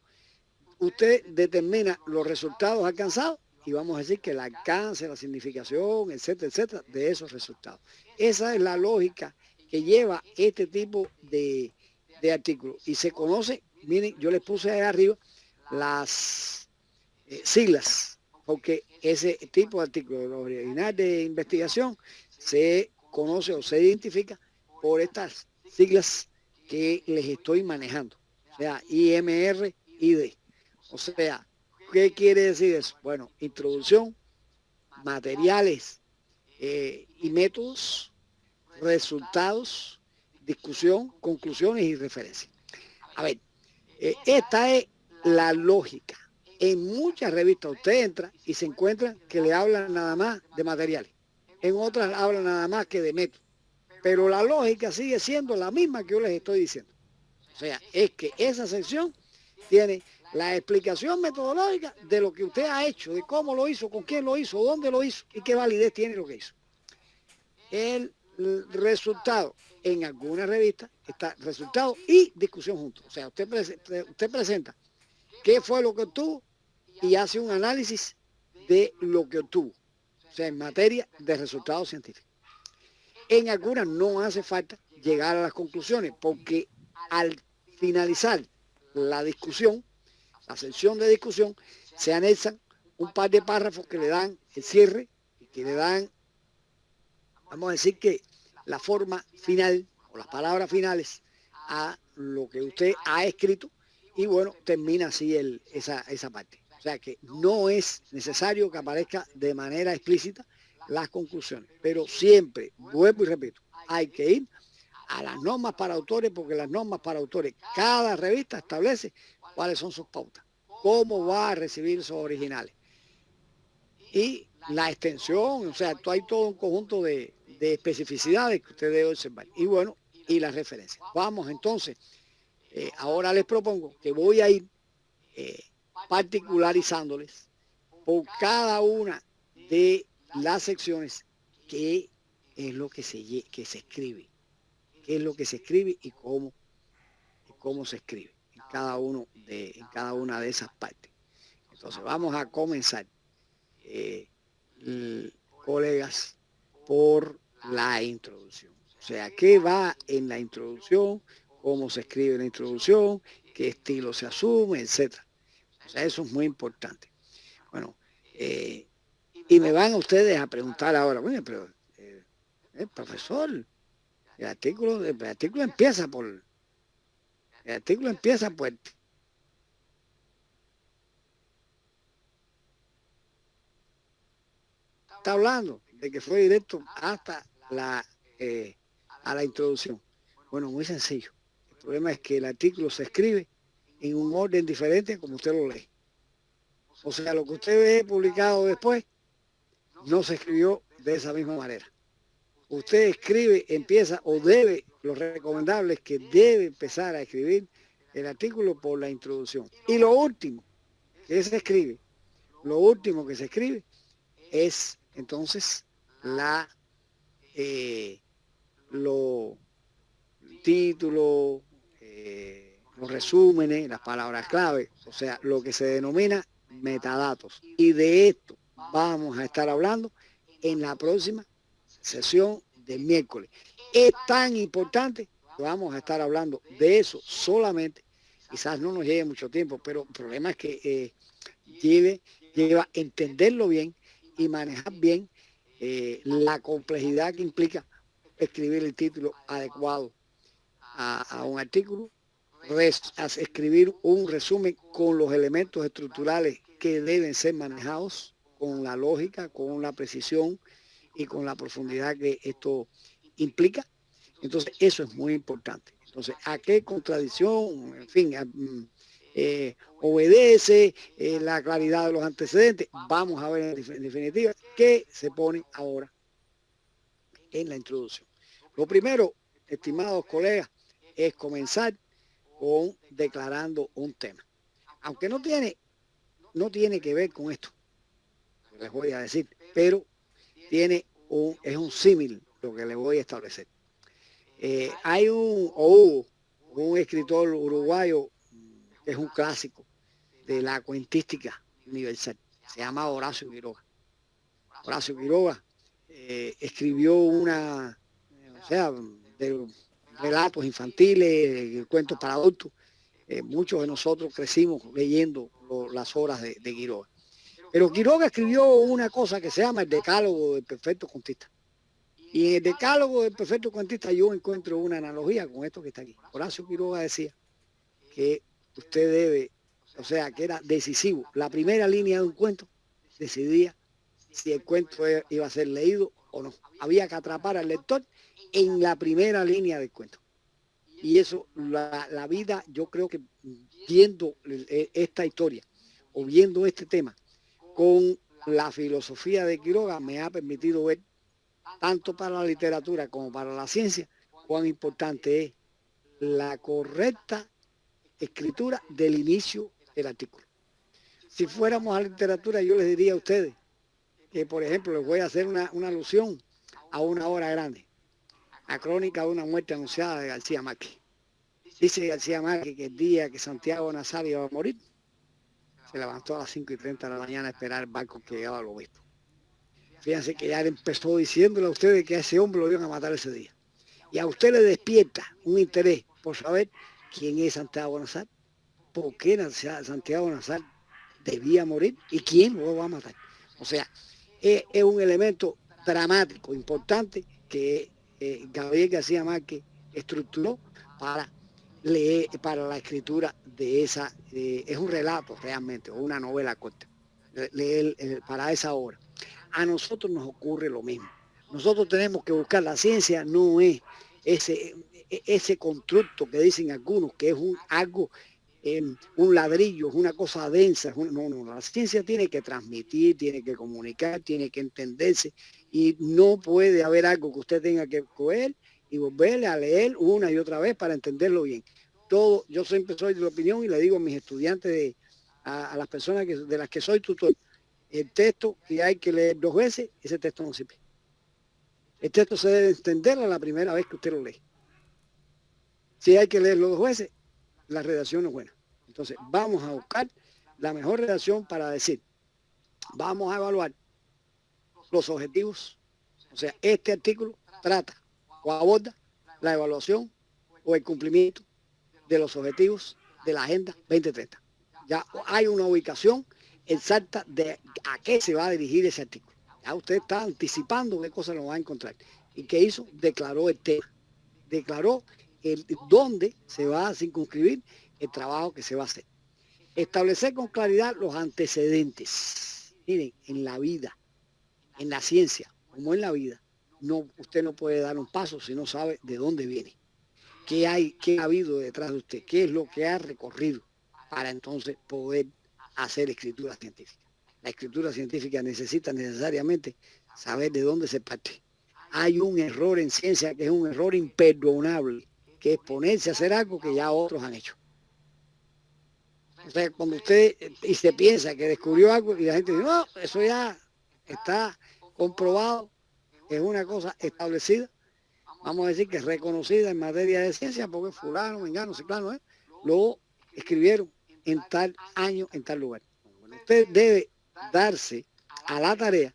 Usted determina los resultados alcanzados y vamos a decir que el alcance, la significación, etcétera, etcétera, de esos resultados. Esa es la lógica que lleva este tipo de artículos. Y se conoce, miren, yo les puse ahí arriba las siglas, porque ese tipo de artículo, el original de investigación, se conoce o se identifica por estas siglas que les estoy manejando. O sea, IMR-ID. O sea, ¿qué quiere decir eso? Bueno, introducción, materiales y métodos, resultados, discusión, conclusiones y referencias. A ver, esta es la lógica. En muchas revistas usted entra y se encuentra que le hablan nada más de materiales. En otras hablan nada más que de métodos. Pero la lógica sigue siendo la misma que yo les estoy diciendo. O sea, es que esa sección tiene la explicación metodológica de lo que usted ha hecho, de cómo lo hizo, con quién lo hizo, dónde lo hizo y qué validez tiene lo que hizo. El resultado en alguna revista está resultado y discusión juntos. O sea, usted presenta qué fue lo que obtuvo y hace un análisis de lo que obtuvo. O sea, en materia de resultados científicos. En algunas no hace falta llegar a las conclusiones porque al finalizar la discusión, la sección de discusión, se anexan un par de párrafos que le dan el cierre y que le dan, vamos a decir que la forma final o las palabras finales a lo que usted ha escrito y bueno, termina así esa parte. O sea que no es necesario que aparezca de manera explícita las conclusiones, pero siempre, vuelvo y repito, hay que ir a las normas para autores porque las normas para autores, cada revista establece cuáles son sus pautas, cómo va a recibir esos originales. Y la extensión, o sea, hay todo un conjunto de especificidades que usted debe observar. Y bueno, y las referencias. Vamos entonces, ahora les propongo que voy a ir particularizándoles por cada una de las secciones qué es lo que se escribe, qué es lo que se escribe y cómo se escribe en cada una de esas partes. Entonces vamos a comenzar, colegas, por la introducción. O sea, ¿qué va en la introducción? ¿Cómo se escribe la introducción? ¿Qué estilo se asume? Etcétera. O sea, eso es muy importante. Bueno, y me van ustedes a preguntar ahora, bueno, pero profesor, el artículo empieza por está hablando de que fue directo hasta a la introducción. Bueno, muy sencillo. El problema es que el artículo se escribe en un orden diferente como usted lo lee. O sea, lo que usted ve publicado después no se escribió de esa misma manera. Usted escribe, empieza o debe, lo recomendable es que debe empezar a escribir el artículo por la introducción. Y lo último que se escribe, es entonces los títulos, los resúmenes, las palabras clave, o sea, lo que se denomina metadatos. Y de esto vamos a estar hablando en la próxima sesión del miércoles. Es tan importante que vamos a estar hablando de eso solamente. Quizás no nos lleve mucho tiempo, pero el problema es que lleva entenderlo bien y manejar bien la complejidad que implica escribir el título adecuado a un artículo, escribir un resumen con los elementos estructurales que deben ser manejados con la lógica, con la precisión y con la profundidad que esto implica. Entonces, eso es muy importante. Entonces, ¿a qué contradicción? En fin, obedece la claridad de los antecedentes. Vamos a ver en definitiva qué se pone ahora en la introducción. Lo primero, estimados colegas, es comenzar con declarando un tema. Aunque no tiene que ver con esto, les voy a decir, pero es un símil lo que les voy a establecer. Hay hubo un escritor uruguayo que es un clásico de la cuentística universal, se llama Horacio Quiroga. Horacio Quiroga escribió de relatos infantiles, cuentos para adultos. Muchos de nosotros crecimos leyendo las obras de Quiroga. Pero Quiroga escribió una cosa que se llama el Decálogo del Perfecto Cuentista. Y en el Decálogo del Perfecto Cuentista yo encuentro una analogía con esto que está aquí. Horacio Quiroga decía que usted debe, o sea, que era decisivo. La primera línea de un cuento decidía si el cuento iba a ser leído o no. Había que atrapar al lector en la primera línea del cuento. Y eso, la vida, yo creo que viendo esta historia o viendo este tema con la filosofía de Quiroga me ha permitido ver, tanto para la literatura como para la ciencia, cuán importante es la correcta escritura del inicio del artículo. Si fuéramos a la literatura, yo les diría a ustedes que, por ejemplo, les voy a hacer una alusión a una obra grande, la crónica de una muerte anunciada de García Márquez. Dice García Márquez que el día que Santiago Nazario iba a morir, se levantó a las 5:30 de la mañana a esperar el barco que llegaba al obispo. Fíjense que ya empezó diciéndole a ustedes que a ese hombre lo iban a matar ese día. Y a usted le despierta un interés por saber quién es Santiago Nazario, por qué Santiago Nazario debía morir y quién lo va a matar. O sea, es un elemento dramático, importante, que Gabriel García Márquez estructuró para la escritura de esa, es un relato realmente, o una novela corta, para esa obra. A nosotros nos ocurre lo mismo. Nosotros tenemos que buscar, la ciencia no es ese constructo que dicen algunos, que es algo, un ladrillo, es una cosa densa. No, la ciencia tiene que transmitir, tiene que comunicar, tiene que entenderse, y no puede haber algo que usted tenga que coger y volverle a leer una y otra vez para entenderlo bien. Yo siempre soy de la opinión y le digo a mis estudiantes, a las personas de las que soy tutor, el texto que hay que leer 2 veces, ese texto no sirve. El texto se debe entender a la primera vez que usted lo lee. Si hay que leerlo 2 veces, la redacción no es buena. Entonces, vamos a buscar la mejor redacción para decir, vamos a evaluar los objetivos. O sea, este artículo trata o aborda la evaluación o el cumplimiento de los objetivos de la Agenda 2030. Ya hay una ubicación exacta de a qué se va a dirigir ese artículo. Ya usted está anticipando qué cosas lo va a encontrar. ¿Y qué hizo? Declaró el tema. Declaró dónde se va a circunscribir el trabajo que se va a hacer. Establecer con claridad los antecedentes. Miren, en la vida, En la ciencia, como en la vida, usted no puede dar un paso si no sabe de dónde viene, qué ha habido detrás de usted, qué es lo que ha recorrido para entonces poder hacer escritura científica. La escritura científica necesita necesariamente saber de dónde se parte. Hay un error en ciencia que es un error imperdonable, que es ponerse a hacer algo que ya otros han hecho. O sea, cuando usted y se piensa que descubrió algo y la gente dice, no, eso ya está comprobado, es una cosa establecida, vamos a decir que es reconocida en materia de ciencia, porque fulano, mengano, ciclano, lo escribieron en tal año, en tal lugar. Bueno, usted debe darse a la tarea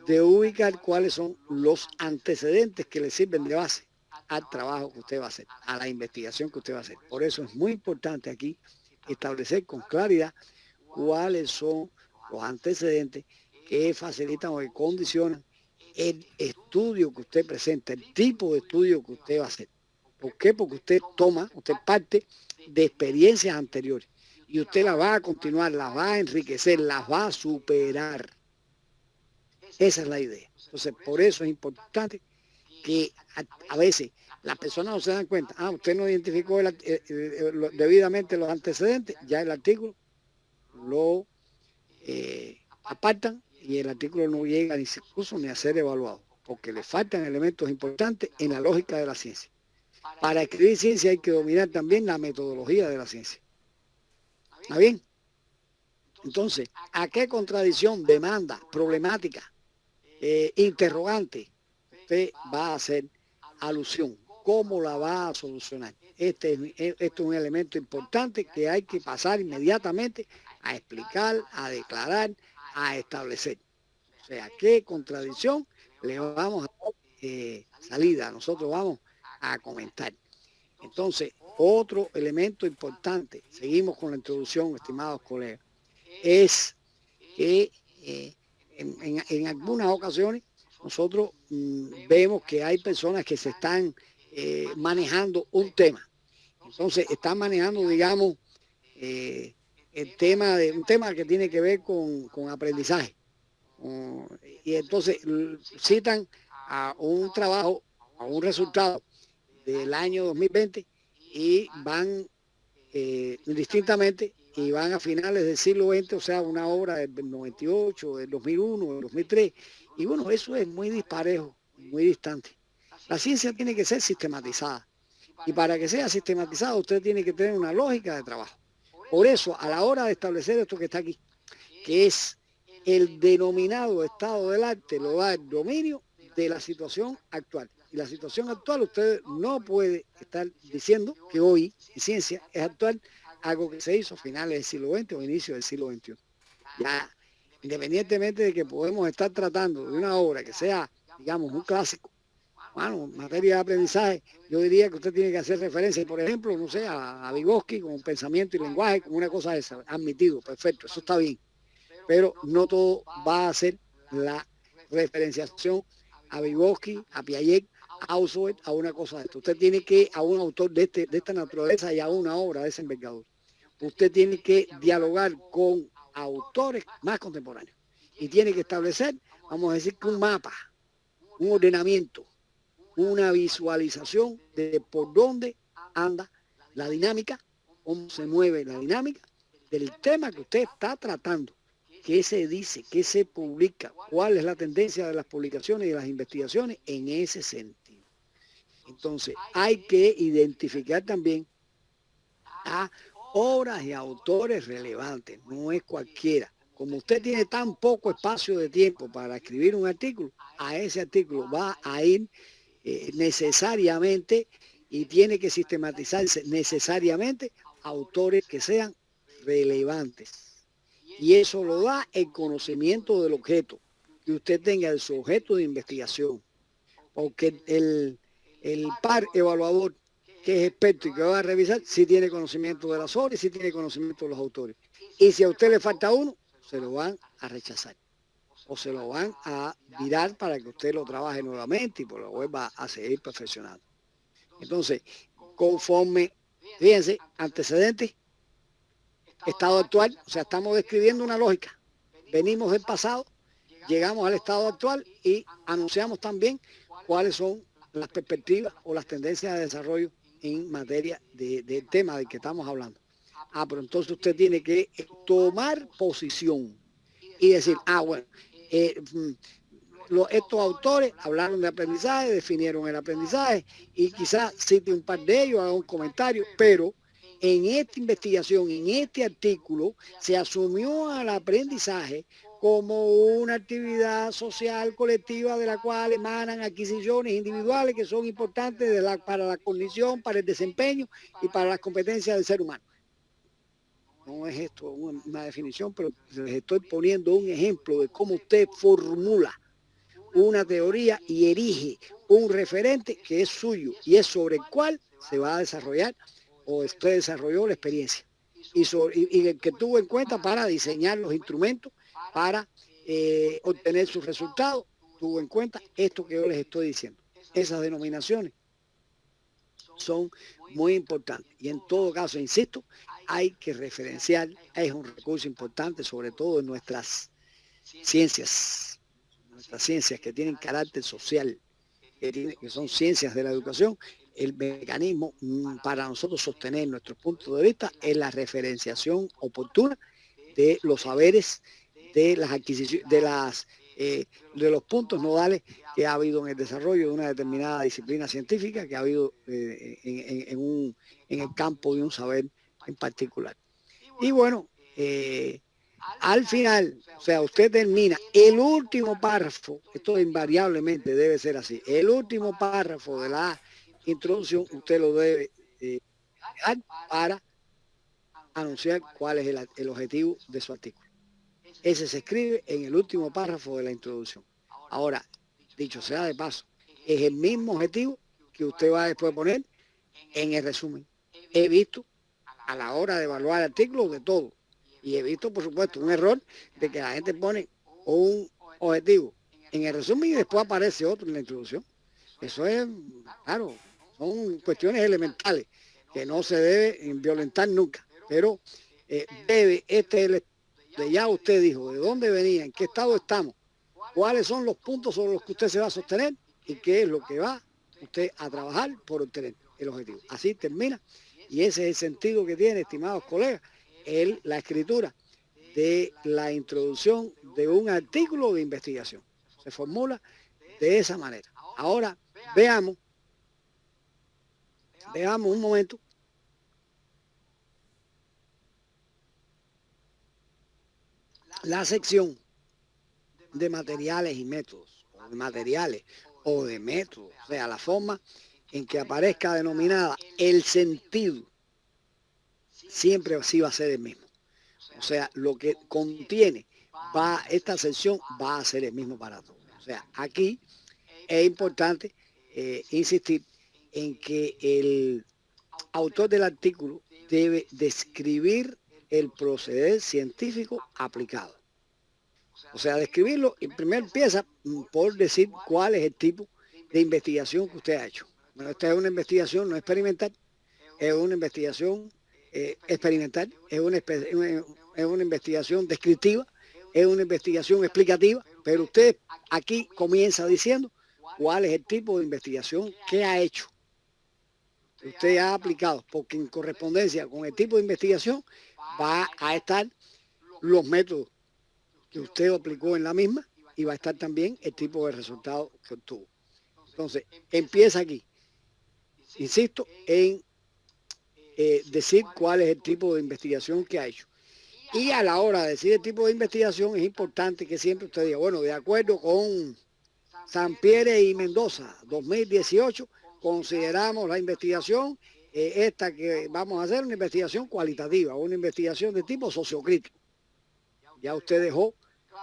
de ubicar cuáles son los antecedentes que le sirven de base al trabajo que usted va a hacer, a la investigación que usted va a hacer. Por eso es muy importante aquí establecer con claridad cuáles son los antecedentes que facilitan o que condicionan el estudio que usted presenta, el tipo de estudio que usted va a hacer. ¿Por qué? Porque usted parte de experiencias anteriores y usted las va a continuar, las va a enriquecer, las va a superar. Esa es la idea. Entonces, por eso es importante que a veces las personas no se dan cuenta. Usted no identificó debidamente los antecedentes, ya el artículo lo apartan y el artículo no llega ni incluso ni a ser evaluado, porque le faltan elementos importantes en la lógica de la ciencia. Para escribir ciencia hay que dominar también la metodología de la ciencia. ¿Está bien? Entonces, ¿a qué contradicción, demanda, problemática, interrogante usted va a hacer alusión? ¿Cómo la va a solucionar? Esto es un elemento importante que hay que pasar inmediatamente a explicar, a declarar, a establecer. O sea, ¿qué contradicción le vamos a dar salida? Nosotros vamos a comentar. Entonces, otro elemento importante, seguimos con la introducción, estimados colegas, es que en algunas ocasiones nosotros vemos que hay personas que se están manejando un tema. Entonces, están manejando, digamos, un tema que tiene que ver con aprendizaje. Y entonces citan a un trabajo, a un resultado del año 2020 y van indistintamente y van a finales del siglo XX, o sea, una obra del 98, del 2001, del 2003. Y bueno, eso es muy disparejo, muy distante. La ciencia tiene que ser sistematizada. Y para que sea sistematizada, usted tiene que tener una lógica de trabajo. Por eso, a la hora de establecer esto que está aquí, que es el denominado estado del arte, lo da el dominio de la situación actual. Y la situación actual, usted no puede estar diciendo que hoy en ciencia es actual algo que se hizo a finales del siglo XX o inicio del siglo XXI. Ya, independientemente de que podemos estar tratando de una obra que sea, digamos, un clásico, bueno, en materia de aprendizaje, yo diría que usted tiene que hacer referencia, por ejemplo, no sé, a Vygotsky con pensamiento y lenguaje, como una cosa esa, admitido, perfecto, eso está bien. Pero no todo va a ser la referenciación a Vygotsky, a Piaget, a Ausubel, a una cosa de esto. Usted tiene que, a un autor de esta naturaleza y a una obra de ese envergadura, usted tiene que dialogar con autores más contemporáneos y tiene que establecer, vamos a decir, que un mapa, un ordenamiento, una visualización de por dónde anda la dinámica, cómo se mueve la dinámica del tema que usted está tratando, qué se dice, qué se publica, cuál es la tendencia de las publicaciones y de las investigaciones en ese sentido. Entonces, hay que identificar también a obras y autores relevantes, no es cualquiera. Como usted tiene tan poco espacio de tiempo para escribir un artículo, a ese artículo va a ir necesariamente y tiene que sistematizarse necesariamente autores que sean relevantes. Y eso lo da el conocimiento del objeto, que usted tenga el sujeto de investigación, porque el par evaluador que es experto y que va a revisar, sí tiene conocimiento de las obras y sí tiene conocimiento de los autores. Y si a usted le falta uno, se lo van a rechazar o se lo van a virar para que usted lo trabaje nuevamente y pues lo vuelva a seguir perfeccionando. Entonces, conforme, fíjense, antecedentes, estado actual, o sea, estamos describiendo una lógica. Venimos del pasado, llegamos al estado actual y anunciamos también cuáles son las perspectivas o las tendencias de desarrollo en materia del tema del que estamos hablando. Pero entonces usted tiene que tomar posición y decir, bueno, estos autores hablaron de aprendizaje, definieron el aprendizaje y quizás cite un par de ellos, haga un comentario, pero en esta investigación, en este artículo, se asumió al aprendizaje como una actividad social colectiva de la cual emanan adquisiciones individuales que son importantes para la cognición, para el desempeño y para las competencias del ser humano. No es esto una definición, pero les estoy poniendo un ejemplo de cómo usted formula una teoría y erige un referente que es suyo y es sobre el cual se va a desarrollar o usted desarrolló la experiencia y el que tuvo en cuenta para diseñar los instrumentos para obtener sus resultados, tuvo en cuenta esto que yo les estoy diciendo. Esas denominaciones son muy importantes y en todo caso, insisto, hay que referenciar, es un recurso importante, sobre todo en nuestras ciencias que tienen carácter social, que son ciencias de la educación. El mecanismo para nosotros sostener nuestros puntos de vista es la referenciación oportuna de los saberes, de las adquisiciones, de los puntos nodales que ha habido en el desarrollo de una determinada disciplina científica, que ha habido en el campo de un saber en particular. Y bueno, al final, o sea, usted termina el último párrafo, esto invariablemente debe ser así, el último párrafo de la introducción usted lo debe dejar para anunciar cuál es el objetivo de su artículo. Ese se escribe en el último párrafo de la introducción. Ahora, dicho sea de paso, es el mismo objetivo que usted va después a poner en el resumen. He visto a la hora de evaluar artículos de todo. Y he visto, por supuesto, un error de que la gente pone un objetivo en el resumen y después aparece otro en la introducción. Eso es, claro, son cuestiones elementales que no se debe violentar nunca. Pero ya usted dijo de dónde venía, en qué estado estamos, cuáles son los puntos sobre los que usted se va a sostener y qué es lo que va usted a trabajar por obtener el objetivo. Así termina. Y ese es el sentido que tiene, estimados colegas, la escritura de la introducción de un artículo de investigación. Se formula de esa manera. Ahora veamos un momento la sección de materiales y métodos, o de materiales o de métodos, o sea, la forma en que aparezca denominada el sentido, siempre así va a ser el mismo. O sea, lo que contiene esta sección va a ser el mismo para todos. O sea, aquí es importante insistir en que el autor del artículo debe describir el proceder científico aplicado. O sea, describirlo, y primero empieza por decir cuál es el tipo de investigación que usted ha hecho. Bueno, esta es una investigación no experimental, es una investigación experimental, es una investigación descriptiva, es una investigación explicativa, pero usted aquí comienza diciendo cuál es el tipo de investigación que ha hecho, que usted ha aplicado, porque en correspondencia con el tipo de investigación va a estar los métodos que usted aplicó en la misma y va a estar también el tipo de resultado que obtuvo. Entonces, empieza aquí, insisto, en decir cuál es el tipo de investigación que ha hecho. Y a la hora de decir el tipo de investigación es importante que siempre usted diga, bueno, de acuerdo con Sampieri y Mendoza, 2018, consideramos la investigación, esta que vamos a hacer, una investigación cualitativa, una investigación de tipo sociocrítico. Ya usted dejó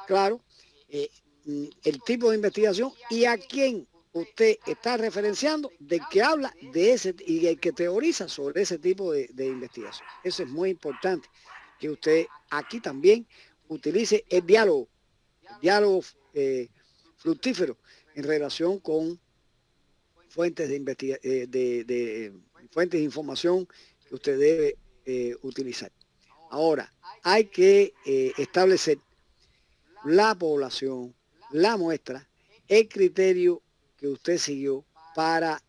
claro el tipo de investigación y a quién usted está referenciando, del que habla de ese y el que teoriza sobre ese tipo de investigación. Eso es muy importante, que usted aquí también utilice el diálogo fructífero en relación con fuentes fuentes de información que usted debe utilizar. Ahora, hay que establecer la población, la muestra, el criterio que usted siguió para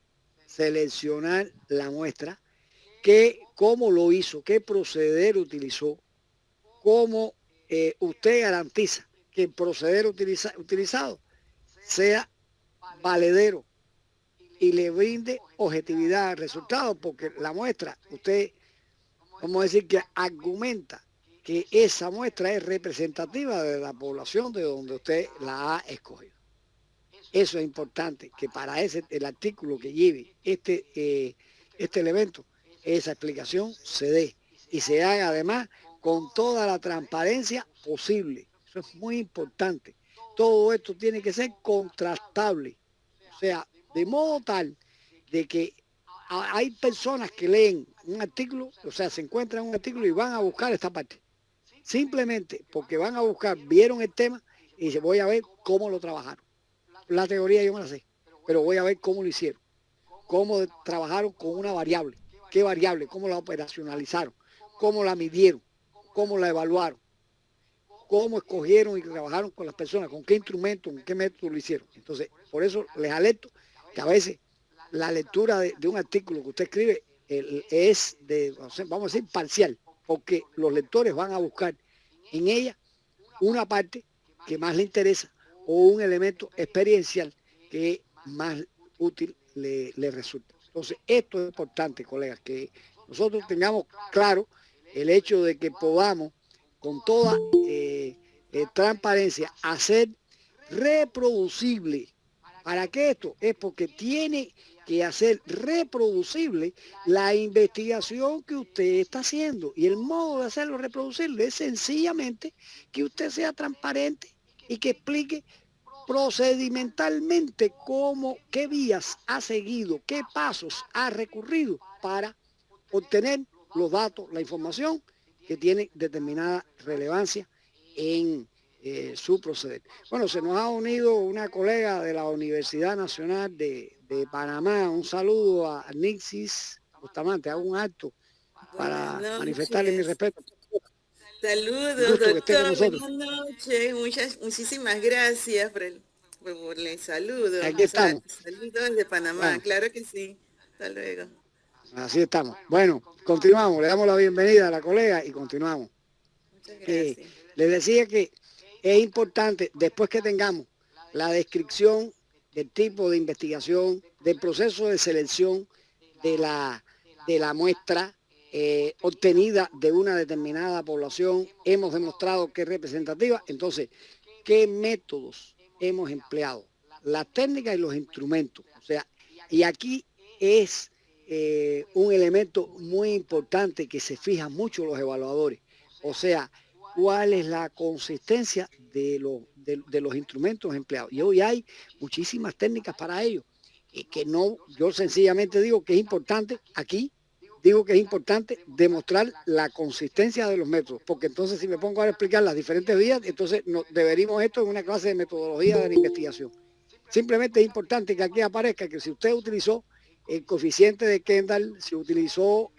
seleccionar la muestra, cómo lo hizo, qué proceder utilizó, cómo usted garantiza que el proceder utilizado sea valedero y le brinde objetividad al resultado, porque la muestra, usted, vamos a decir que argumenta que esa muestra es representativa de la población de donde usted la ha escogido. Eso es importante, que para el artículo que lleve este elemento, esa explicación se dé y se haga además con toda la transparencia posible. Eso es muy importante. Todo esto tiene que ser contrastable. O sea, de modo tal de que hay personas que leen un artículo, o sea, se encuentran un artículo y van a buscar esta parte. Simplemente porque van a buscar, vieron el tema y dicen, voy a ver cómo lo trabajaron. La teoría yo me la sé, pero voy a ver cómo lo hicieron, cómo trabajaron con una variable, qué variable, cómo la operacionalizaron, cómo la midieron, cómo la evaluaron, cómo escogieron y trabajaron con las personas, con qué instrumento, con qué método lo hicieron. Entonces, por eso les alerto que a veces la lectura de un artículo que usted escribe es vamos a decir, parcial, porque los lectores van a buscar en ella una parte que más le interesa o un elemento experiencial que más útil le resulta. Entonces, esto es importante, colegas, que nosotros tengamos claro el hecho de que podamos con toda transparencia hacer reproducible. ¿Para qué esto? Es porque tiene que hacer reproducible la investigación que usted está haciendo. Y el modo de hacerlo reproducible es sencillamente que usted sea transparente y que explique procedimentalmente qué vías ha seguido, qué pasos ha recurrido para obtener los datos, la información que tiene determinada relevancia en su proceder. Bueno, se nos ha unido una colega de la Universidad Nacional de Panamá. Un saludo a Nixis Bustamante. Hago un acto para manifestarle mi respeto. Saludos, doctor. Buenas noches. Muchísimas gracias por el saludo. Aquí estamos. Saludos desde Panamá. Bueno, claro que sí. Hasta luego. Así estamos. Bueno, continuamos. Le damos la bienvenida a la colega y continuamos. Muchas gracias. Les decía que es importante, después que tengamos la descripción del tipo de investigación, del proceso de selección de la muestra obtenida de una determinada población, hemos demostrado que es representativa. Entonces, ¿qué métodos hemos empleado? Las técnicas y los instrumentos. O sea, y aquí es un elemento muy importante que se fijan mucho los evaluadores. O sea, cuál es la consistencia de los instrumentos empleados. Y hoy hay muchísimas técnicas para ello. Y que no, yo sencillamente digo que es importante aquí, digo que es importante demostrar la consistencia de los métodos, porque entonces si me pongo a explicar las diferentes vías, entonces deberíamos esto en una clase de metodología de la investigación. Simplemente es importante que aquí aparezca que si usted utilizó el coeficiente de Kendall, si utilizó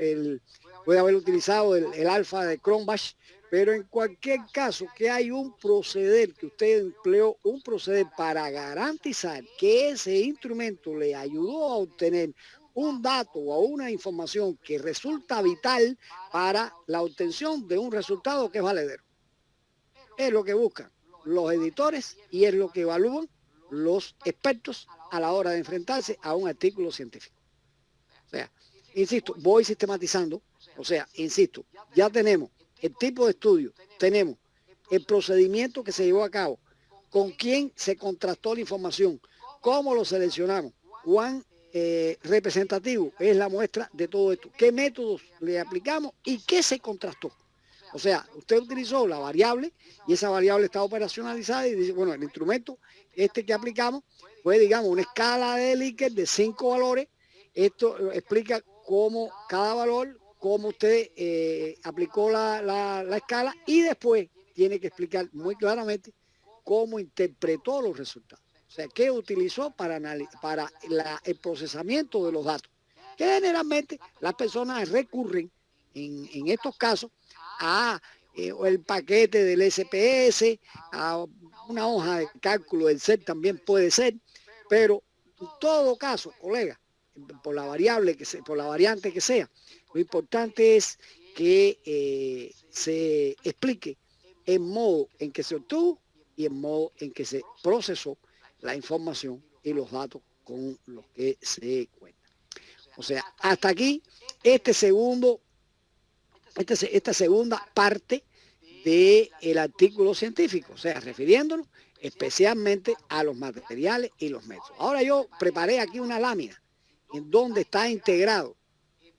puede haber utilizado el alfa de Cronbach, pero en cualquier caso que hay un proceder, que usted empleó un proceder para garantizar que ese instrumento le ayudó a obtener un dato o una información que resulta vital para la obtención de un resultado que es valedero. Es lo que buscan los editores y es lo que evalúan los expertos a la hora de enfrentarse a un artículo científico. O sea, insisto, voy sistematizando, o sea, insisto, ya tenemos el tipo de estudio, tenemos el procedimiento que se llevó a cabo, con quién se contrastó la información, cómo lo seleccionamos, cuán representativo es la muestra de todo esto, qué métodos le aplicamos y qué se contrastó. O sea, usted utilizó la variable y esa variable está operacionalizada y dice, bueno, el instrumento que aplicamos fue, digamos, una escala de Likert de 5 valores. Esto explica cómo cada valor, cómo usted aplicó la escala y después tiene que explicar muy claramente cómo interpretó los resultados. O sea, qué utilizó para el procesamiento de los datos. Que generalmente las personas recurren en estos casos a o el paquete del SPS, a una hoja de cálculo del CER también puede ser, pero en todo caso, colega, por la variable que sea, por la variante que sea, lo importante es que se explique el modo en que se obtuvo y el modo en que se procesó la información y los datos con los que se cuenta. O sea, hasta aquí esta segunda parte del artículo científico, o sea, refiriéndonos especialmente a los materiales y los métodos. Ahora yo preparé aquí una lámina en donde está integrado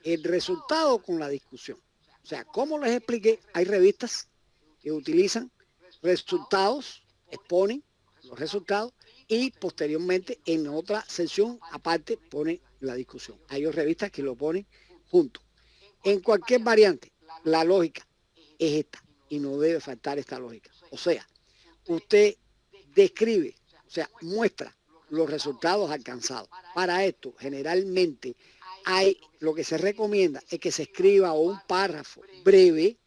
el resultado con la discusión. O sea, como les expliqué, hay revistas que utilizan resultados, exponen los resultados y posteriormente en otra sección aparte ponen la discusión. Hay revistas que lo ponen junto. En cualquier variante, la lógica es esta y no debe faltar esta lógica. O sea, usted describe, o sea, muestra los resultados alcanzados. Para esto, generalmente, lo que se recomienda es que se escriba un párrafo breve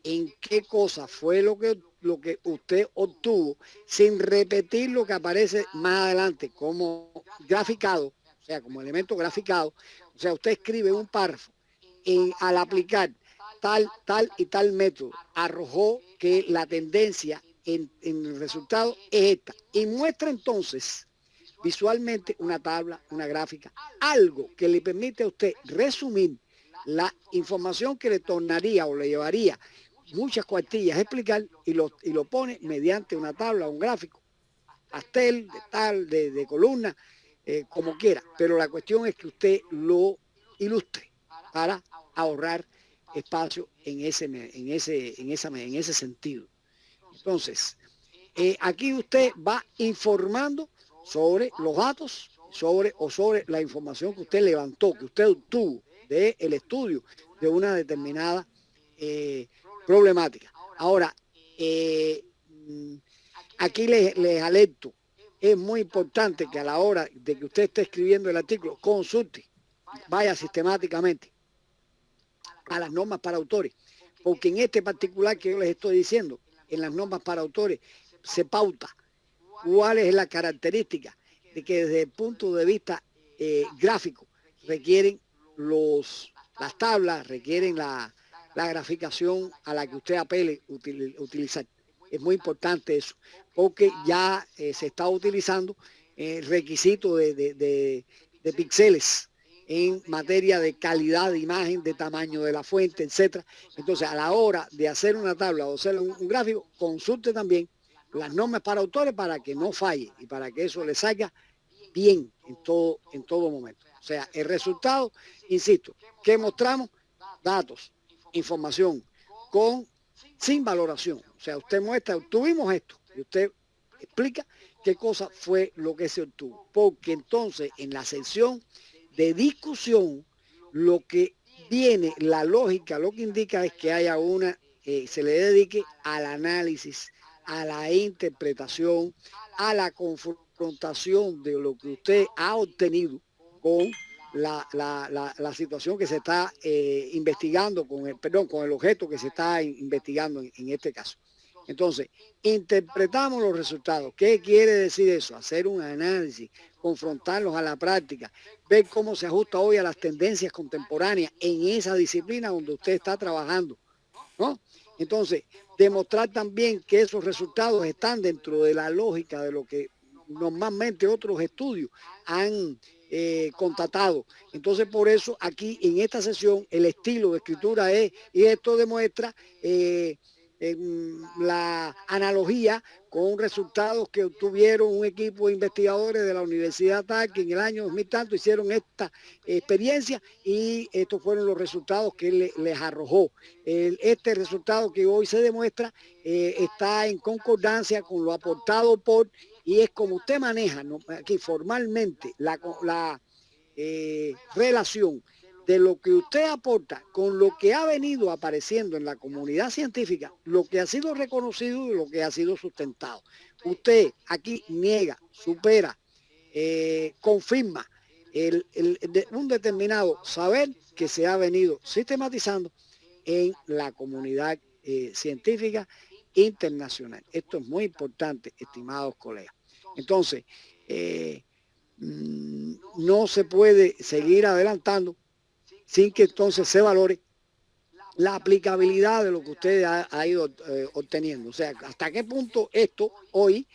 en qué cosa fue lo que usted obtuvo, sin repetir lo que aparece más adelante como graficado, o sea, como elemento graficado. O sea, usted escribe un párrafo al aplicar tal y tal método, arrojó que la tendencia en el resultado es esta. Y muestra entonces visualmente una tabla, una gráfica, algo que le permite a usted resumir la información que le tornaría o le llevaría muchas cuartillas a explicar y lo pone mediante una tabla, un gráfico, pastel, de columna, como quiera. Pero la cuestión es que usted lo ilustre para ahorrar espacio en ese sentido. Entonces, aquí usted va informando sobre los datos, sobre la información que usted levantó, que usted obtuvo del estudio de una determinada problemática. Ahora, aquí les alerto, es muy importante que a la hora de que usted esté escribiendo el artículo, consulte, vaya sistemáticamente a las normas para autores, porque en este particular que yo les estoy diciendo, en las normas para autores, se pauta cuál es la característica de que desde el punto de vista gráfico requieren las tablas, requieren la graficación a la que usted apele utilizar. Es muy importante eso, porque ya se está utilizando el requisito de píxeles en materia de calidad de imagen, de tamaño de la fuente, etcétera. Entonces, a la hora de hacer una tabla o hacer un gráfico, consulte también las normas para autores para que no falle y para que eso le salga bien en todo momento. O sea, el resultado, insisto, que mostramos datos, información, sin valoración. O sea, usted muestra, obtuvimos esto, y usted explica qué cosa fue lo que se obtuvo. Porque entonces, en la sección de discusión, lo que viene, la lógica, lo que indica es que haya se le dedique al análisis, a la interpretación, a la confrontación de lo que usted ha obtenido con la situación que se está investigando, con el objeto que se está investigando en este caso. Entonces, interpretamos los resultados. ¿Qué quiere decir eso? Hacer un análisis, confrontarlos a la práctica, ver cómo se ajusta hoy a las tendencias contemporáneas en esa disciplina donde usted está trabajando, ¿no? Entonces, demostrar también que esos resultados están dentro de la lógica de lo que normalmente otros estudios han constatado. Entonces, por eso aquí en esta sesión el estilo de escritura es, y esto demuestra la analogía con resultados que obtuvieron un equipo de investigadores de la Universidad TAC que en el año 2000 tanto hicieron esta experiencia y estos fueron los resultados que les arrojó. Este resultado que hoy se demuestra está en concordancia con lo aportado por, y es como usted maneja, ¿no?, aquí formalmente la relación de lo que usted aporta con lo que ha venido apareciendo en la comunidad científica, lo que ha sido reconocido y lo que ha sido sustentado. Usted aquí niega, supera, confirma un determinado saber que se ha venido sistematizando en la comunidad científica internacional. Esto es muy importante, estimados colegas. Entonces, no se puede seguir adelantando sin que entonces se valore la aplicabilidad de lo que usted ha ido obteniendo. O sea, hasta qué punto esto hoy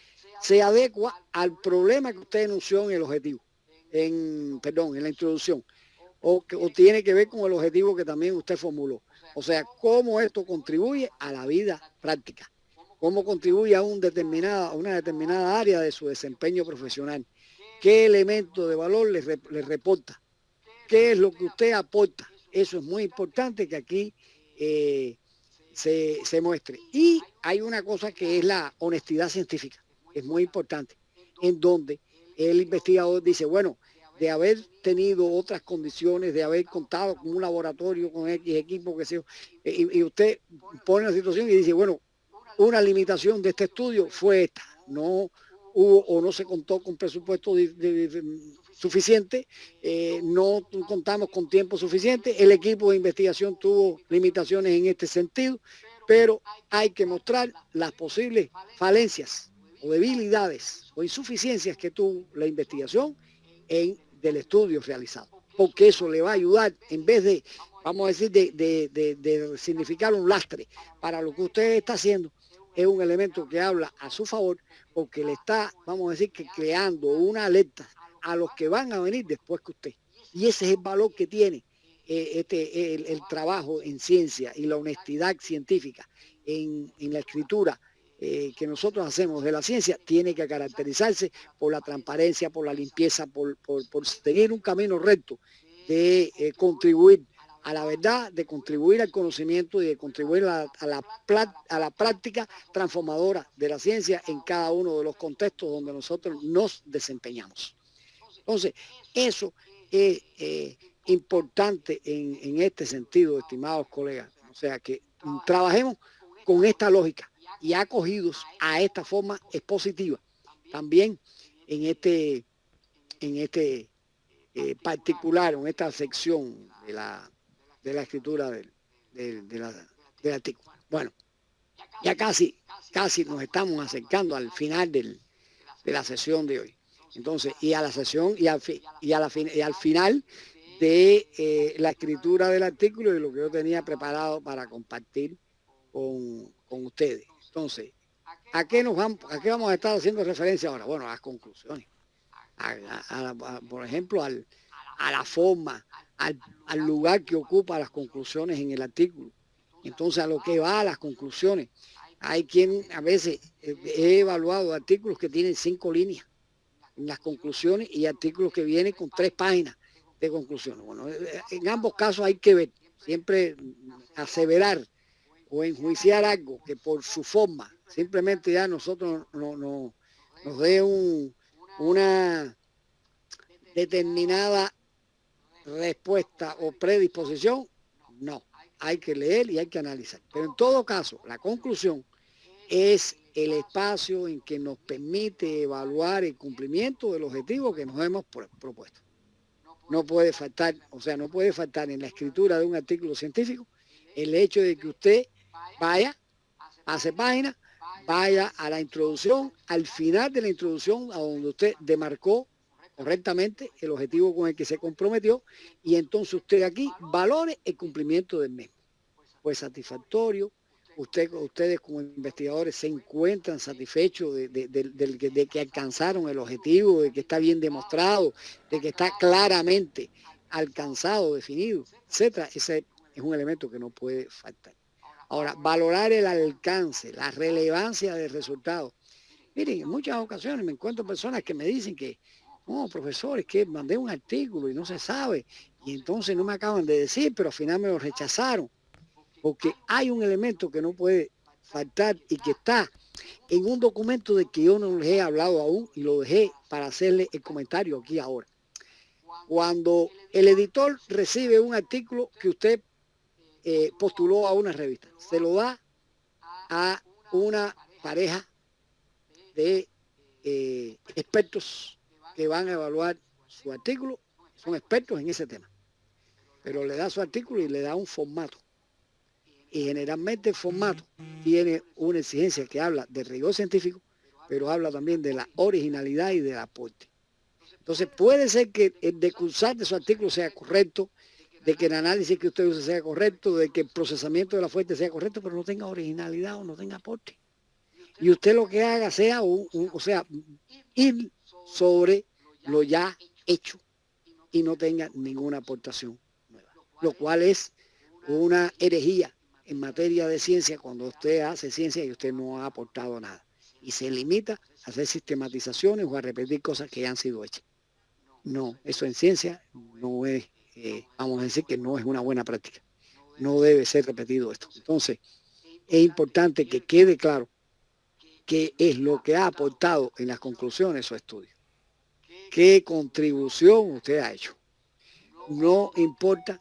se adecua al problema que usted denunció en el objetivo, en la introducción, o tiene que ver con el objetivo que también usted formuló. O sea, cómo esto contribuye a la vida práctica, cómo contribuye a una determinada área de su desempeño profesional, qué elemento de valor le reporta, qué es lo que usted aporta. Eso es muy importante que aquí se muestre. Y hay una cosa que es la honestidad científica, es muy importante, en donde el investigador dice, bueno, de haber tenido otras condiciones, de haber contado con un laboratorio, con X equipo, que sea, y usted pone la situación y dice, bueno, una limitación de este estudio fue esta, no hubo o no se contó con presupuesto suficiente, no contamos con tiempo suficiente, el equipo de investigación tuvo limitaciones en este sentido, pero hay que mostrar las posibles falencias o debilidades o insuficiencias que tuvo la investigación del estudio realizado, porque eso le va a ayudar, en vez de, vamos a decir, de significar un lastre para lo que usted está haciendo, es un elemento que habla a su favor, porque le está, vamos a decir, que creando una alerta a los que van a venir después que usted. Y ese es el valor que tiene el trabajo en ciencia y la honestidad científica en la escritura que nosotros hacemos de la ciencia, tiene que caracterizarse por la transparencia, por la limpieza, por seguir un camino recto de contribuir a la verdad, de contribuir al conocimiento y de contribuir a la práctica transformadora de la ciencia en cada uno de los contextos donde nosotros nos desempeñamos. Entonces, eso es importante en este sentido, estimados colegas. O sea, que trabajemos con esta lógica y acogidos a esta forma expositiva. También en este particular, en esta sección de la escritura del artículo. Bueno, ya casi nos estamos acercando al final de la sesión de hoy. Entonces, y a la sesión y al final de la escritura del artículo y lo que yo tenía preparado para compartir con ustedes. Entonces, ¿a qué vamos a estar haciendo referencia ahora? Bueno, a las conclusiones. Por ejemplo, a la forma, al lugar que ocupa las conclusiones en el artículo. Entonces, a lo que va a las conclusiones. Hay quien a veces he evaluado artículos que tienen 5 líneas en las conclusiones y artículos que vienen con 3 páginas de conclusiones. Bueno, en ambos casos hay que ver, siempre aseverar o enjuiciar algo que por su forma simplemente ya nosotros nos dé una determinada respuesta o predisposición, no, hay que leer y hay que analizar. Pero en todo caso, la conclusión es el espacio en que nos permite evaluar el cumplimiento del objetivo que nos hemos propuesto. No puede faltar, no puede faltar en la escritura de un artículo científico el hecho de que usted vaya, hace página, vaya a la introducción, al final de la introducción, a donde usted demarcó correctamente el objetivo con el que se comprometió, y entonces usted aquí valore el cumplimiento del mismo. Pues satisfactorio, ustedes como investigadores se encuentran satisfechos de que alcanzaron el objetivo, de que está bien demostrado, de que está claramente alcanzado, definido, etcétera. Ese es un elemento que no puede faltar. Ahora, valorar el alcance, la relevancia del resultado. Miren, en muchas ocasiones me encuentro personas que me dicen que, no, profesores, que mandé un artículo y no se sabe, y entonces no me acaban de decir, pero al final me lo rechazaron. Porque hay un elemento que no puede faltar y que está en un documento de que yo no les he hablado aún y lo dejé para hacerle el comentario aquí ahora. Cuando el editor recibe un artículo que usted postuló a una revista, se lo da a una pareja de expertos que van a evaluar su artículo, son expertos en ese tema, pero le da su artículo y le da un formato. Y generalmente el formato tiene una exigencia que habla de rigor científico, pero habla también de la originalidad y del aporte. Entonces puede ser que el decursar de su artículo sea correcto, de que el análisis que usted use sea correcto, de que el procesamiento de la fuente sea correcto, pero no tenga originalidad o no tenga aporte. Y usted lo que haga sea, ir sobre lo ya hecho y no tenga ninguna aportación nueva. Lo cual es una herejía en materia de ciencia cuando usted hace ciencia y usted no ha aportado nada. Y se limita a hacer sistematizaciones o a repetir cosas que ya han sido hechas. No, eso en ciencia no es, vamos a decir que no es una buena práctica. No debe ser repetido esto. Entonces, es importante que quede claro qué es lo que ha aportado en las conclusiones de su estudio. ¿Qué contribución usted ha hecho? No importa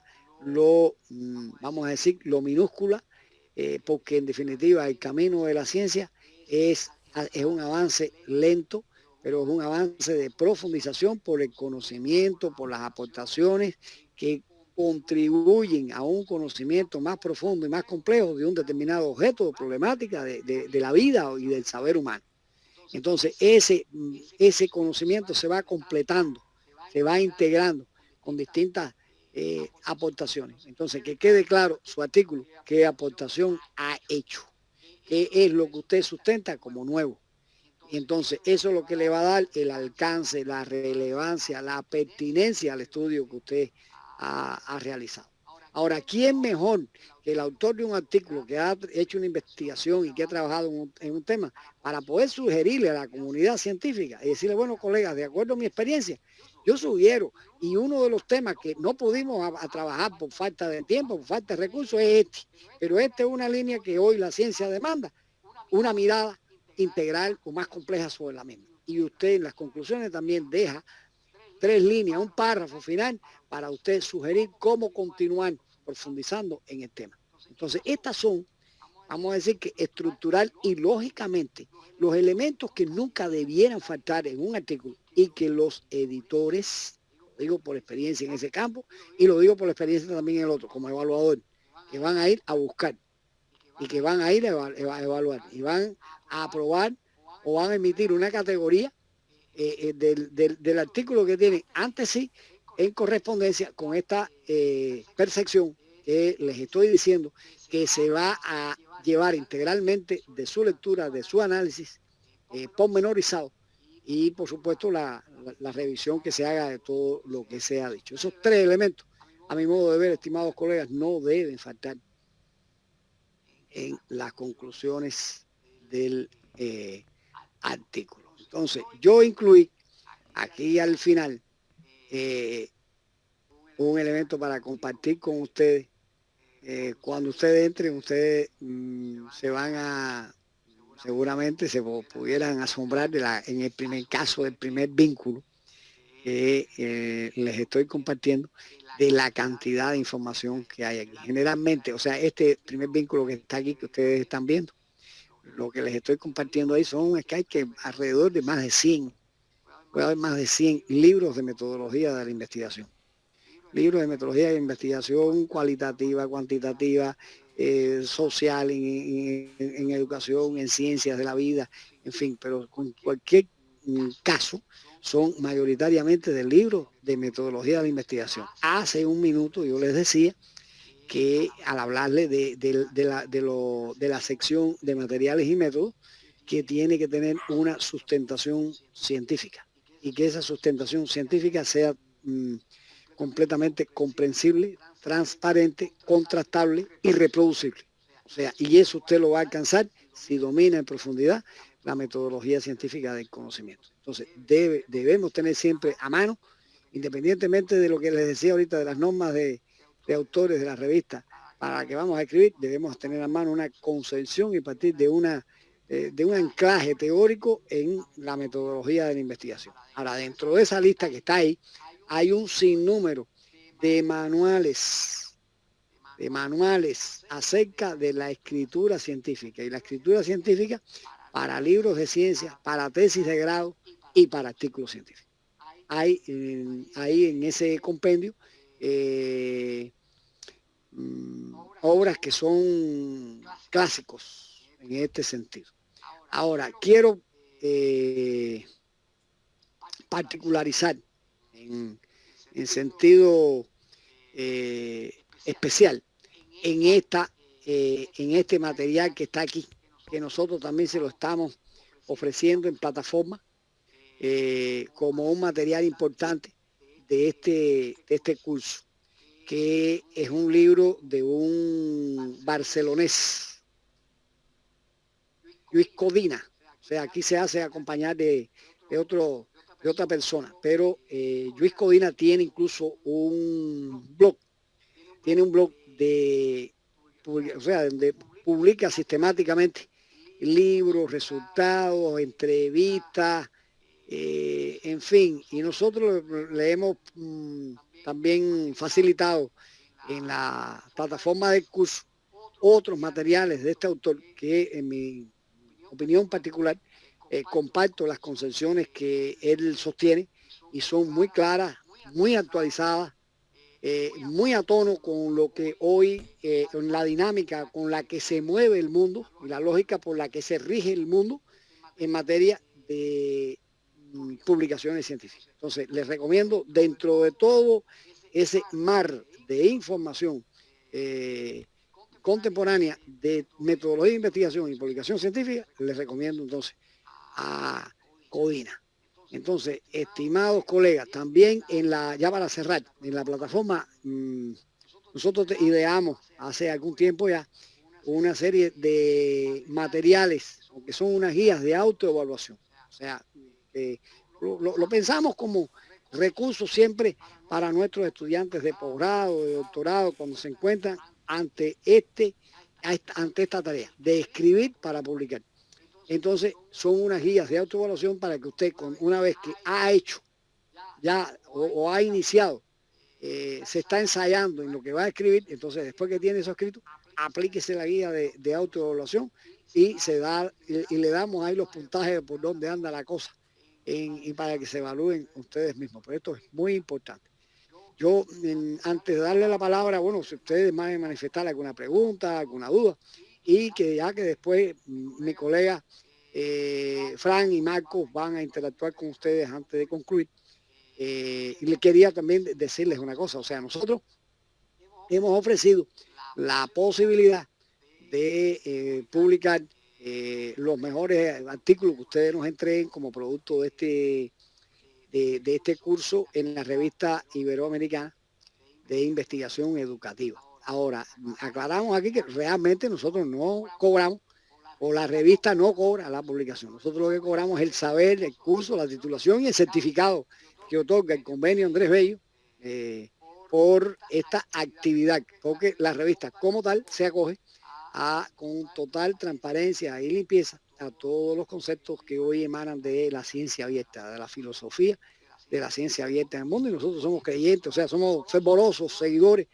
vamos a decir, lo minúscula, porque en definitiva el camino de la ciencia es un avance lento, pero es un avance de profundización por el conocimiento, por las aportaciones que contribuyen a un conocimiento más profundo y más complejo de un determinado objeto o problemática de la vida y del saber humano. Entonces, ese conocimiento se va completando, se va integrando con distintas aportaciones. Entonces, que quede claro su artículo, qué aportación ha hecho, qué es lo que usted sustenta como nuevo. Y entonces, eso es lo que le va a dar el alcance, la relevancia, la pertinencia al estudio que usted ha realizado. Ahora, ¿quién mejor que el autor de un artículo que ha hecho una investigación y que ha trabajado en un tema para poder sugerirle a la comunidad científica y decirle, bueno, colegas, de acuerdo a mi experiencia, yo sugiero, y uno de los temas que no pudimos a trabajar por falta de tiempo, por falta de recursos, es este. Pero esta es una línea que hoy la ciencia demanda, una mirada integral o más compleja sobre la misma. Y usted en las conclusiones también deja 3 líneas, un párrafo final para usted sugerir cómo continuar profundizando en el tema. Entonces, estas son, vamos a decir que estructural y lógicamente, los elementos que nunca debieran faltar en un artículo y que los editores, lo digo por experiencia en ese campo y lo digo por experiencia también en el otro, como evaluador, que van a ir a buscar y que van a ir a evaluar y van a aprobar o van a emitir una categoría del artículo que tienen antes sí en correspondencia con esta percepción que les estoy diciendo que se va a llevar integralmente de su lectura, de su análisis pormenorizado y por supuesto la revisión que se haga de todo lo que se ha dicho. Esos 3 elementos, a mi modo de ver, estimados colegas, no deben faltar en las conclusiones del artículo. Entonces, yo incluí aquí al final un elemento para compartir con ustedes. Cuando ustedes entren, ustedes seguramente se pudieran asombrar en el primer caso, del primer vínculo que les estoy compartiendo, de la cantidad de información que hay aquí. Generalmente, o sea, este primer vínculo que está aquí, que ustedes están viendo, lo que les estoy compartiendo ahí es que hay alrededor de más de 100, puede haber más de 100 libros de metodología de la investigación. Libros de metodología de investigación cualitativa, cuantitativa, social, en educación, en ciencias de la vida, en fin, pero con cualquier caso son mayoritariamente de libros de metodología de la investigación. Hace un minuto yo les decía que al hablarle de la sección de materiales y métodos, que tiene que tener una sustentación científica y que esa sustentación científica sea completamente comprensible, transparente, contrastable y reproducible. O sea, y eso usted lo va a alcanzar si domina en profundidad la metodología científica del conocimiento. Entonces, debemos tener siempre a mano, independientemente de lo que les decía ahorita de las normas de autores de la revista para la que vamos a escribir, debemos tener a mano una concepción y partir de un anclaje teórico en la metodología de la investigación. Ahora, dentro de esa lista que está ahí, hay un sinnúmero de manuales acerca de la escritura científica. Y la escritura científica para libros de ciencia, para tesis de grado y para artículos científicos. Hay ahí en ese compendio obras que son clásicos en este sentido. Ahora, quiero particularizar en sentido especial en este material que está aquí, que nosotros también se lo estamos ofreciendo en plataforma como un material importante de este curso, que es un libro de un barcelonés, Luis Codina. O sea, aquí se hace acompañar de otra persona, pero Luis Codina tiene incluso un blog, donde publica sistemáticamente libros, resultados, entrevistas, en fin, y nosotros le hemos también facilitado en la plataforma del curso otros materiales de este autor que, en mi opinión particular, comparto las concepciones que él sostiene y son muy claras, muy actualizadas, muy a tono con lo que hoy, con la dinámica con la que se mueve el mundo y la lógica por la que se rige el mundo en materia de publicaciones científicas. Entonces, les recomiendo, dentro de todo ese mar de información contemporánea de metodología de investigación y publicación científica, les recomiendo entonces a Codina. Entonces, estimados colegas, también ya para cerrar, en la plataforma, nosotros ideamos hace algún tiempo ya una serie de materiales que son unas guías de autoevaluación. O sea, lo pensamos como recursos siempre para nuestros estudiantes de posgrado, de doctorado, cuando se encuentran ante esta tarea de escribir para publicar. Entonces, son unas guías de autoevaluación para que usted, una vez que ha hecho ya o ha iniciado, se está ensayando en lo que va a escribir, entonces después que tiene eso escrito, aplíquese la guía de autoevaluación y le damos ahí los puntajes de por dónde anda la cosa y para que se evalúen ustedes mismos. Pero esto es muy importante. Yo, antes de darle la palabra, bueno, si ustedes van a manifestar alguna pregunta, alguna duda, y que ya que después mi colega Fran y Marcos van a interactuar con ustedes antes de concluir. Y le quería también decirles una cosa, o sea, nosotros hemos ofrecido la posibilidad de publicar los mejores artículos que ustedes nos entreguen como producto de este curso en la revista Iberoamericana de Investigación Educativa. Ahora, aclaramos aquí que realmente nosotros no cobramos, o la revista no cobra la publicación. Nosotros lo que cobramos es el saber, el curso, la titulación y el certificado que otorga el convenio Andrés Bello por esta actividad, porque la revista como tal se acoge con total transparencia y limpieza a todos los conceptos que hoy emanan de la ciencia abierta, de la filosofía de la ciencia abierta en el mundo, y nosotros somos creyentes, o sea, somos fervorosos seguidores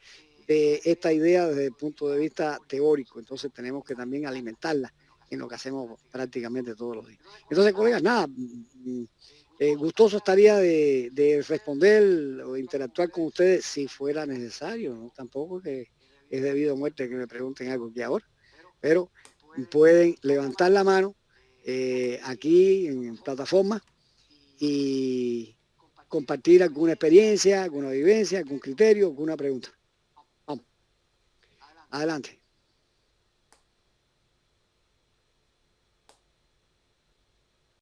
de esta idea desde el punto de vista teórico. Entonces tenemos que también alimentarla en lo que hacemos prácticamente todos los días. Entonces, colegas, nada, gustoso estaría de responder o interactuar con ustedes si fuera necesario, ¿no? Tampoco que es debido a muerte que me pregunten algo aquí ahora, pero pueden levantar la mano aquí en plataforma y compartir alguna experiencia, alguna vivencia, algún criterio, alguna pregunta. Vamos, adelante.